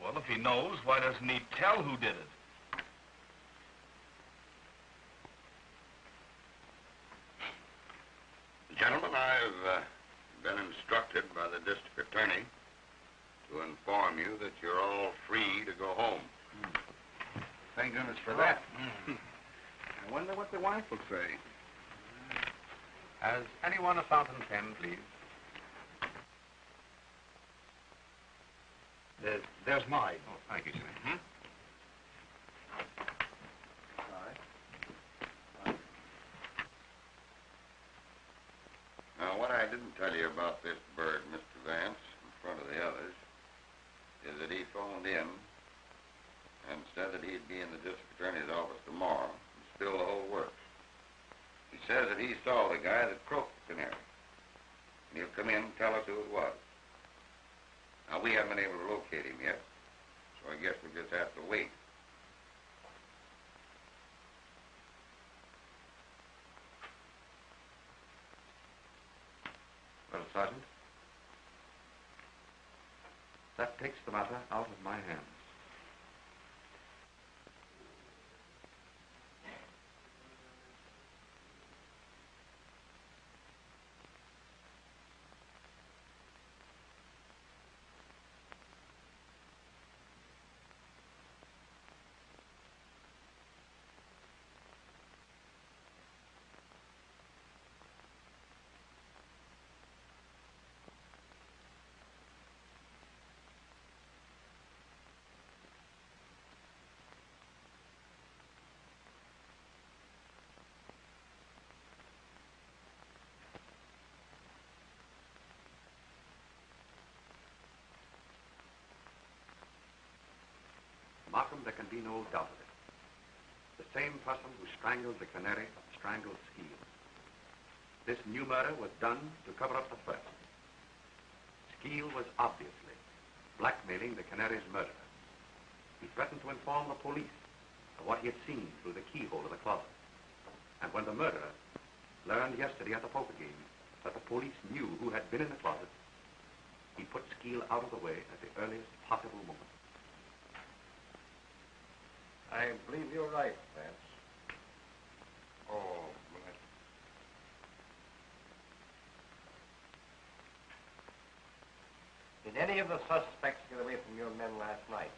Well, if he knows, why doesn't he tell who did it? Gentlemen, I've been instructed by the district attorney to inform you that you're all free to go home. Thank goodness for that. I wonder what the wife will say. Has anyone a fountain pen, please? There's mine. Oh, thank you, sir. Now, what I didn't tell you about this bird, Mr. Vance, in front of the others, is that he phoned in and said that he'd be in the district attorney's office tomorrow and spill the whole works. He says that he saw the guy that croaked the canary. And he'll come in and tell us who it was. Now, we haven't been able to locate him yet, so I guess we'll just have to wait. Well, Sergeant, that takes the matter out of my hands. Markham, there can be no doubt of it. The same person who strangled the canary strangled Skeel. This new murder was done to cover up the first. Skeel was obviously blackmailing the canary's murderer. He threatened to inform the police of what he had seen through the keyhole of the closet. And when the murderer learned yesterday at the poker game that the police knew who had been in the closet, he put Skeel out of the way at the earliest possible moment. I believe you're right, Vance. Oh, but... Did any of the suspects get away from your men last night?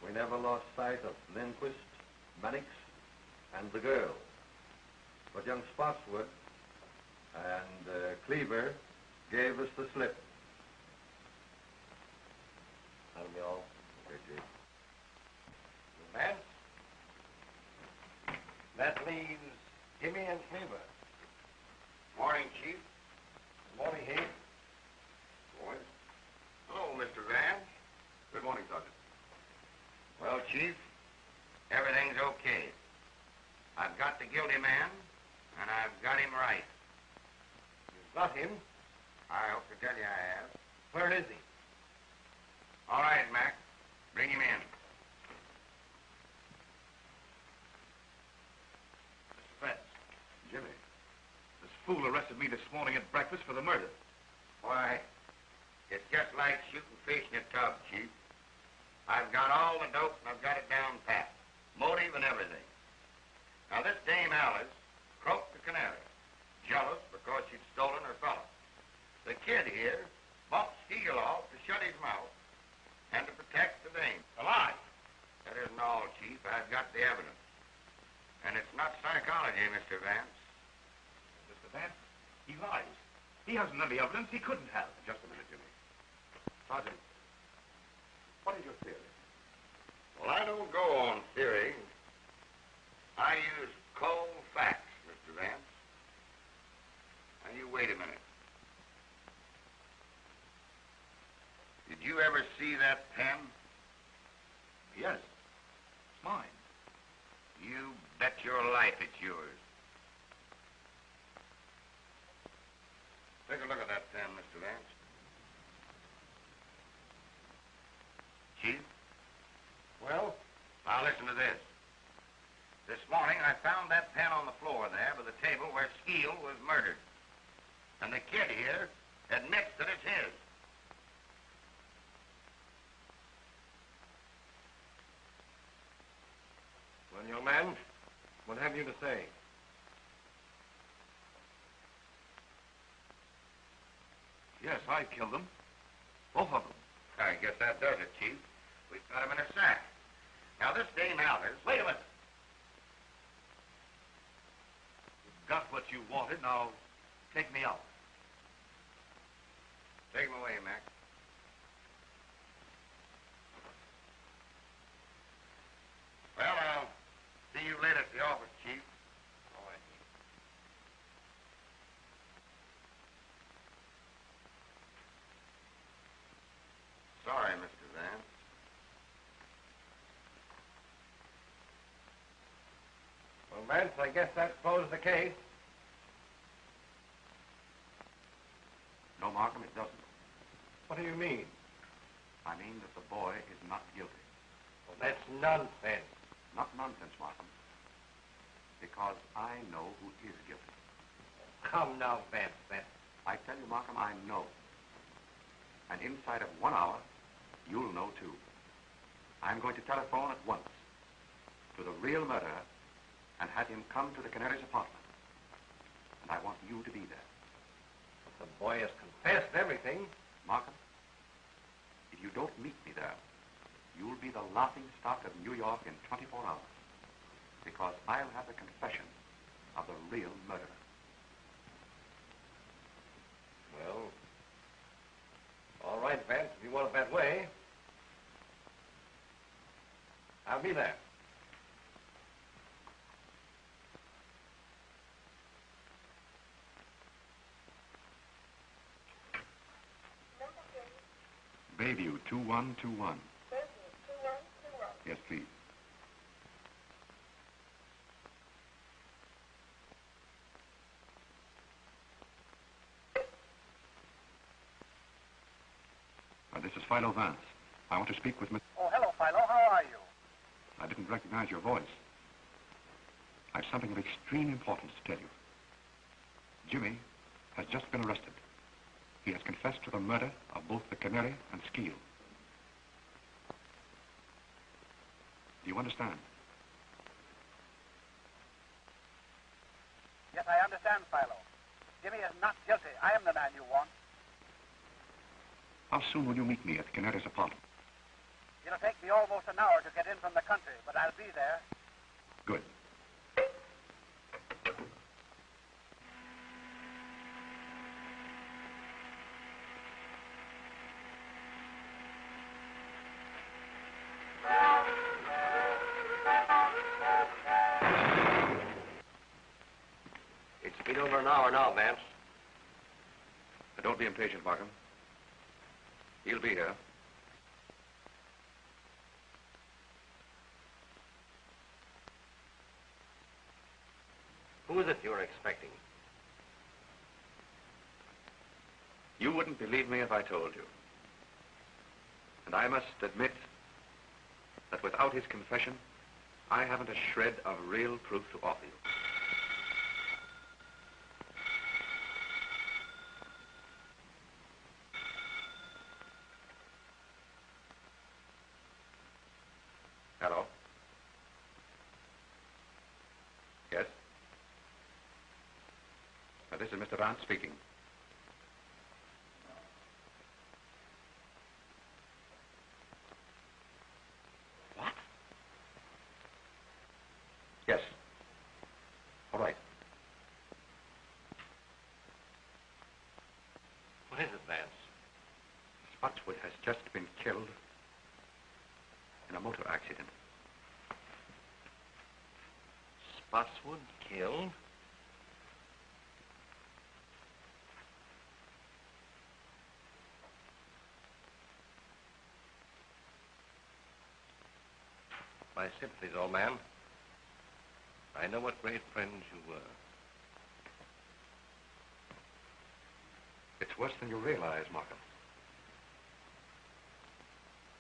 We never lost sight of Lindquist, Mannix, and the girl. But young Spotswood and Cleaver gave us the slip. That'll be all. Okay, Chief. Vance? That leaves Jimmy and Cleaver. Morning, Chief. Morning, Heath. Boys. Hello, Mr. Vance. Good morning, Sergeant. Well, Chief, everything's okay. I've got the guilty man, and I've got him right. You've got him? I hope to tell you I have. Where is he? All right, Mac. Bring him in. Jimmy, this fool arrested me this morning at breakfast for the murder. Why, it's just like shooting fish in a tub, Chief. I've got all the dope and I've got it down pat. Motive and everything. Now, this Dame Alice croaked the canary, jealous because she'd stolen her fellow. The kid here bought Skeel off to shut his mouth and to protect the dame. A lie. That isn't all, Chief. I've got the evidence. And it's not psychology, Mr. Vance. Mr. Vance, he lies. He hasn't any evidence. He couldn't have. Just a minute, Jimmy. Sergeant, what is your theory? Well, I don't go on theory. I use cold facts, Mr. Vance. Now, you wait a minute. Did you ever see that pen? Yes. It's mine. You bet your life it's yours. Take a look at that pen, Mr. Vance. Chief? Well? Now listen to this. This morning I found that pen on the floor there by the table where Skeel was murdered. And the kid here admits that it's his. Well, young man, what have you to say? Yes, I killed them. Both of them. I guess that does it, Chief. We've got him in a sack. Now, this Dame Alice... Wait a minute. You've got what you wanted. Now, take me out. Take him away, Mac. Well, I'll see you later at the office, Chief. All right. Sorry, Mr. Vance. Vance, I guess that closes the case. No, Markham, it doesn't. What do you mean? I mean that the boy is not guilty. Well, that's nonsense. Not nonsense, Markham. Because I know who is guilty. Come now, Vance. I tell you, Markham, I know. And inside of 1 hour, you'll know, too. I'm going to telephone at once to the real murderer and have him come to the Canary's apartment. And I want you to be there. The boy has confessed everything. Markham, if you don't meet me there, you'll be the laughing stock of New York in 24 hours. Because I'll have the confession of the real murderer. Well, all right, Vance, if you want it that way. I'll be there. Bayview 2121. Yes, please. This is Philo Vance. I want to speak with Miss... Oh, hello, Philo. How are you? I didn't recognize your voice. I've something of extreme importance to tell you. Jimmy has just been arrested. He has confessed to the murder of both the Canary and Skeel. Do you understand? Yes, I understand, Philo. Jimmy is not guilty. I am the man you want. How soon will you meet me at the Canary's apartment? It'll take me almost an hour to get in from the country, but I'll be there. Good. It's been over an hour now, Vance. Don't be impatient, Markham. He'll be here. Who is it you're expecting? You wouldn't believe me if I told you. And I must admit that without his confession, I haven't a shred of real proof to offer you. Hello? Yes? This is Mr. Vance speaking. What? Yes. All right. What is it, Vance? Spotswood has just been killed in a motor accident. Spotswood killed? My sympathies, old man. I know what great friends you were. It's worse than you realize, Markham.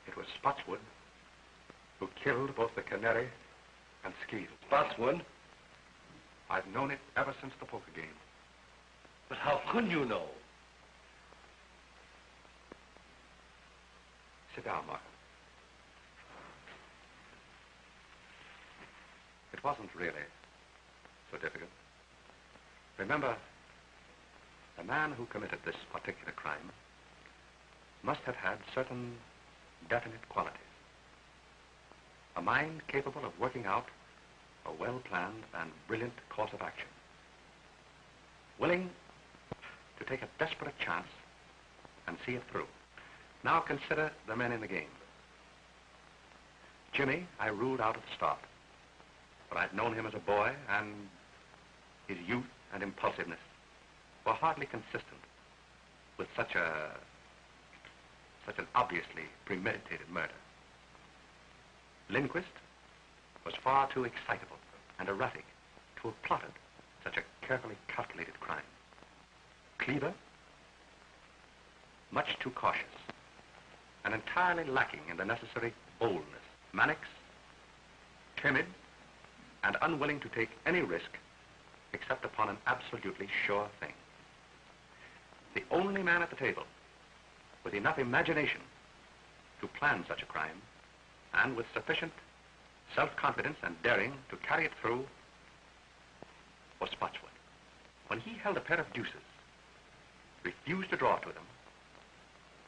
It was Spotswood who killed both the Canary and Skeel. Spotswood? I've known it ever since the poker game. But how could you know? Sit down, Markham. It wasn't really so difficult. Remember, the man who committed this particular crime must have had certain definite qualities. A mind capable of working out a well-planned and brilliant course of action. Willing to take a desperate chance and see it through. Now consider the men in the game. Jimmy, I ruled out at the start. But I'd known him as a boy, and his youth and impulsiveness were hardly consistent with such an obviously premeditated murder. Lindquist was far too excitable and erratic to have plotted such a carefully calculated crime. Cleaver, much too cautious, and entirely lacking in the necessary boldness. Mannix, timid, and unwilling to take any risk except upon an absolutely sure thing. The only man at the table with enough imagination to plan such a crime and with sufficient self-confidence and daring to carry it through was Spotswood. When he held a pair of deuces, refused to draw to them,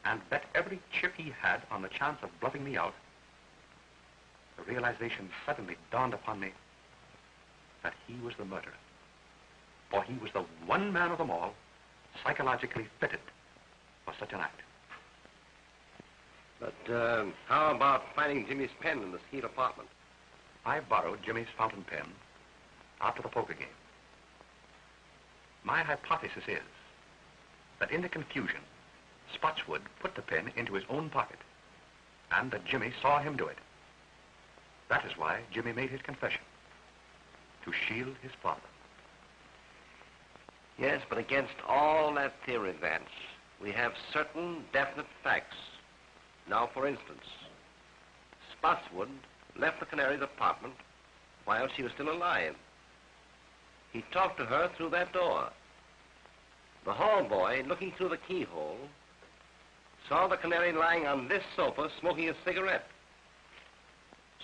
and bet every chip he had on the chance of bluffing me out, the realization suddenly dawned upon me that he was the murderer. For he was the one man of them all psychologically fitted for such an act. But how about finding Jimmy's pen in the Skeet apartment? I borrowed Jimmy's fountain pen after the poker game. My hypothesis is that in the confusion, Spotswood put the pen into his own pocket, and that Jimmy saw him do it. That is why Jimmy made his confession, to shield his father. Yes, but against all that theory, Vance, we have certain definite facts. Now, for instance, Spotswood left the Canary's apartment while she was still alive. He talked to her through that door. The hall boy, looking through the keyhole, saw the Canary lying on this sofa smoking a cigarette.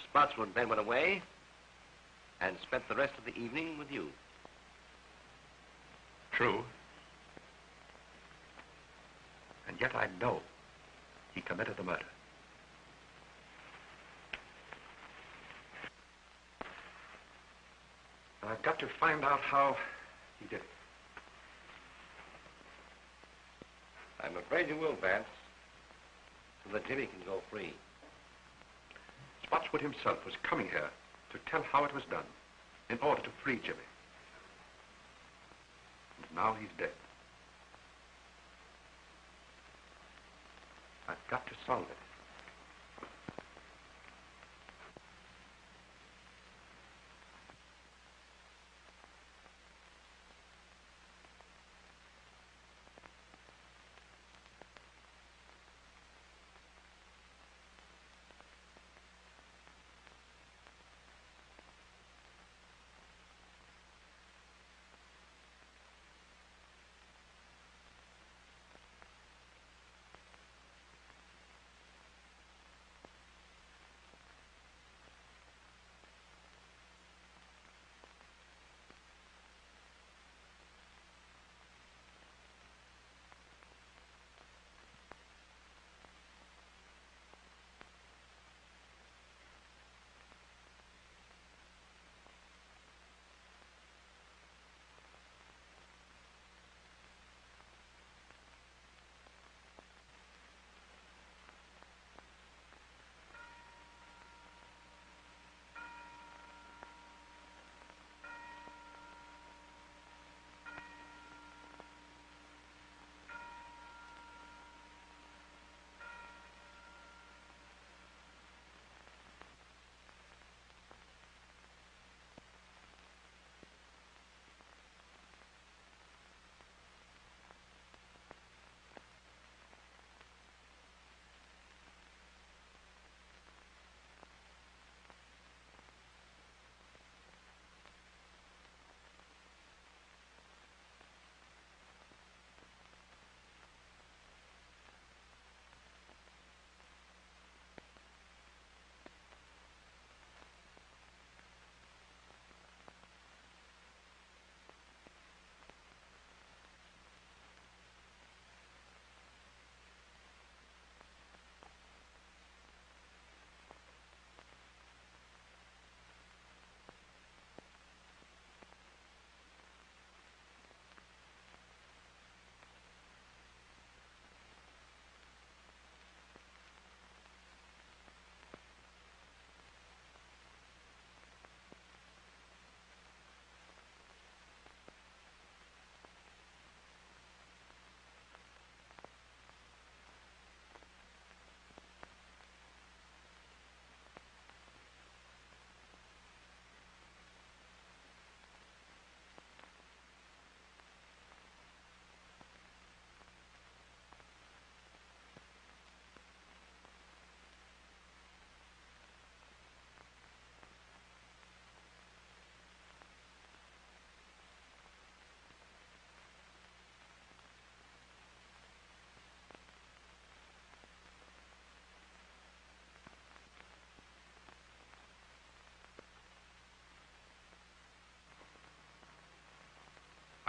Spotswood then went away and spent the rest of the evening with you. True. And yet I know he committed the murder. I've got to find out how he did it. I'm afraid you will, Vance, so that Jimmy can go free. Spotswood himself was coming here to tell how it was done in order to free Jimmy. And now he's dead. I've got to solve it.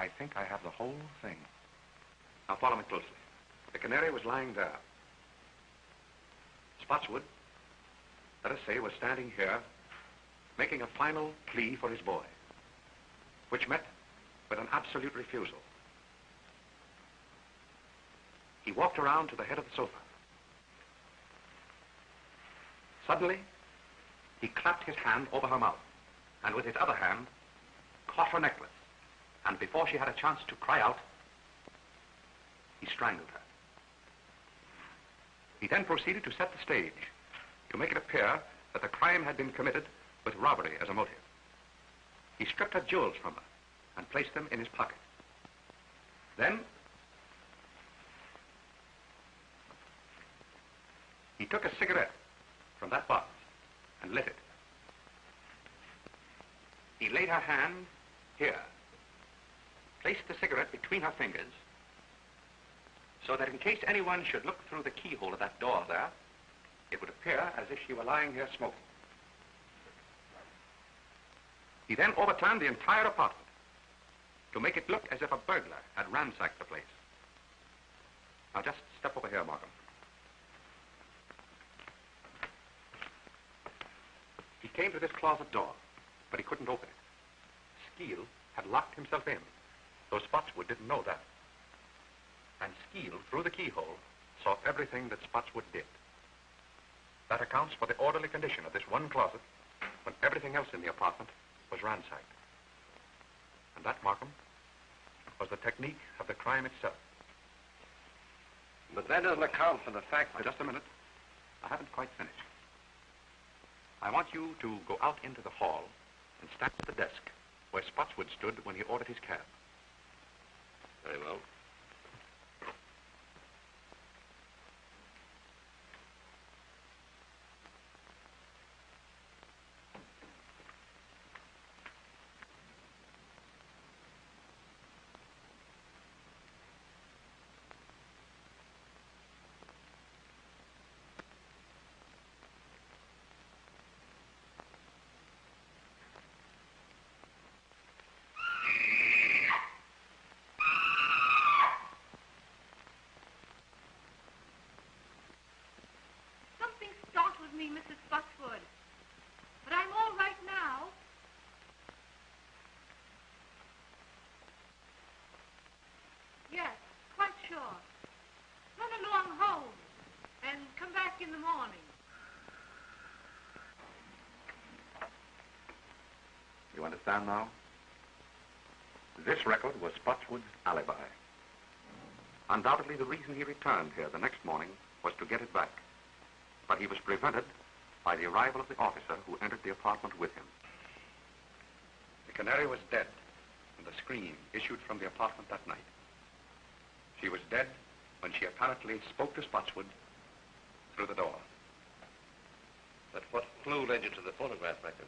I think I have the whole thing. Now follow me closely. The canary was lying there. Spotswood, let us say, was standing here making a final plea for his boy, which met with an absolute refusal. He walked around to the head of the sofa. Suddenly, he clapped his hand over her mouth, and with his other hand, caught her necklace. And before she had a chance to cry out, he strangled her. He then proceeded to set the stage to make it appear that the crime had been committed with robbery as a motive. He stripped her jewels from her and placed them in his pocket. Then, he took a cigarette from that box and lit it. He laid her hand here, placed the cigarette between her fingers, so that in case anyone should look through the keyhole of that door there, it would appear as if she were lying here smoking. He then overturned the entire apartment to make it look as if a burglar had ransacked the place. Now just step over here, Markham. He came to this closet door, but he couldn't open it. Skeel had locked himself in, though Spotswood didn't know that. And Skeel, through the keyhole, saw everything that Spotswood did. That accounts for the orderly condition of this one closet when everything else in the apartment was ransacked. And that, Markham, was the technique of the crime itself. But that doesn't account for the fact that... Just a minute. I haven't quite finished. I want you to go out into the hall and stand at the desk where Spotswood stood when he ordered his cab. Very well. Me, Mrs. Spotswood. But I'm all right now. Yes, quite sure. Run along home and come back in the morning. You understand now? This record was Spotswood's alibi. Undoubtedly, the reason he returned here the next morning was to get it back. But he was prevented by the arrival of the officer who entered the apartment with him. The canary was dead, and the scream issued from the apartment that night. She was dead when she apparently spoke to Spotswood through the door. But what clue led you to the phonograph record?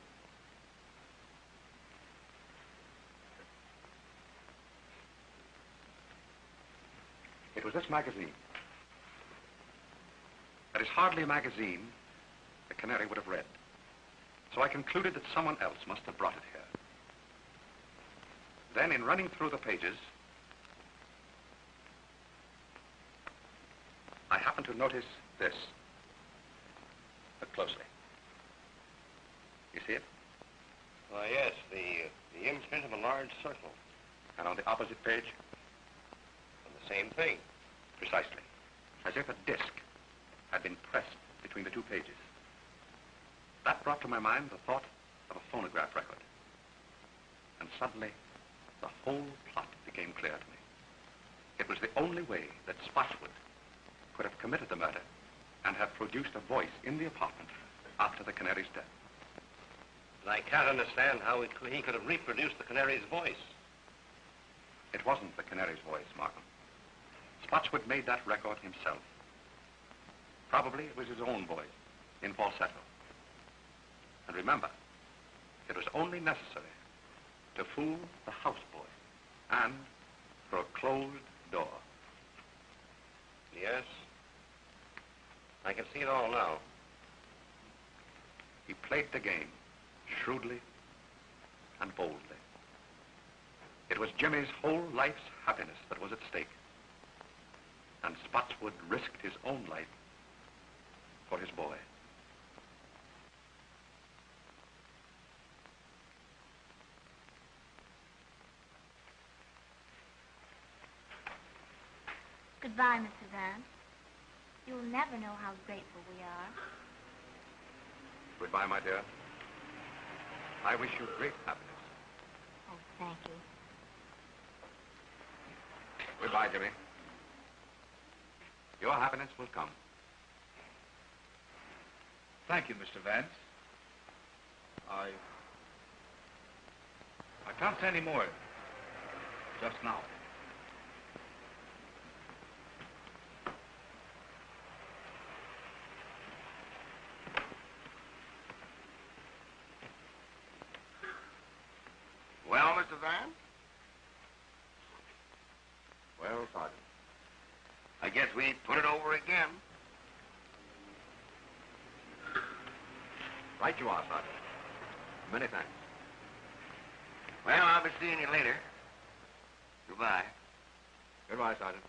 It was this magazine. That is hardly a magazine the canary would have read. So I concluded that someone else must have brought it here. Then, in running through the pages, I happened to notice this. Look closely. You see it? Why, yes, the imprint of a large circle. And on the opposite page? And the same thing. Precisely. As if a disc had been pressed between the two pages. That brought to my mind the thought of a phonograph record. And suddenly, the whole plot became clear to me. It was the only way that Spotswood could have committed the murder and have produced a voice in the apartment after the canary's death. But I can't understand how he could have reproduced the canary's voice. It wasn't the canary's voice, Markham. Spotswood made that record himself. Probably it was his own voice, in falsetto. And remember, it was only necessary to fool the houseboy and for a closed door. Yes. I can see it all now. He played the game shrewdly and boldly. It was Jimmy's whole life's happiness that was at stake. And Spotswood risked his own life for his boy. Goodbye, Mr. Vance. You'll never know how grateful we are. Goodbye, my dear. I wish you great happiness. Oh, thank you. Goodbye, Jimmy. Your happiness will come. Thank you, Mr. Vance. I can't say any more just now. Well, Mr. Vance? Well, Sergeant. I guess we put it over again. Right you are, Sergeant. Many thanks. Well, I'll be seeing you later. Goodbye. Goodbye, Sergeant.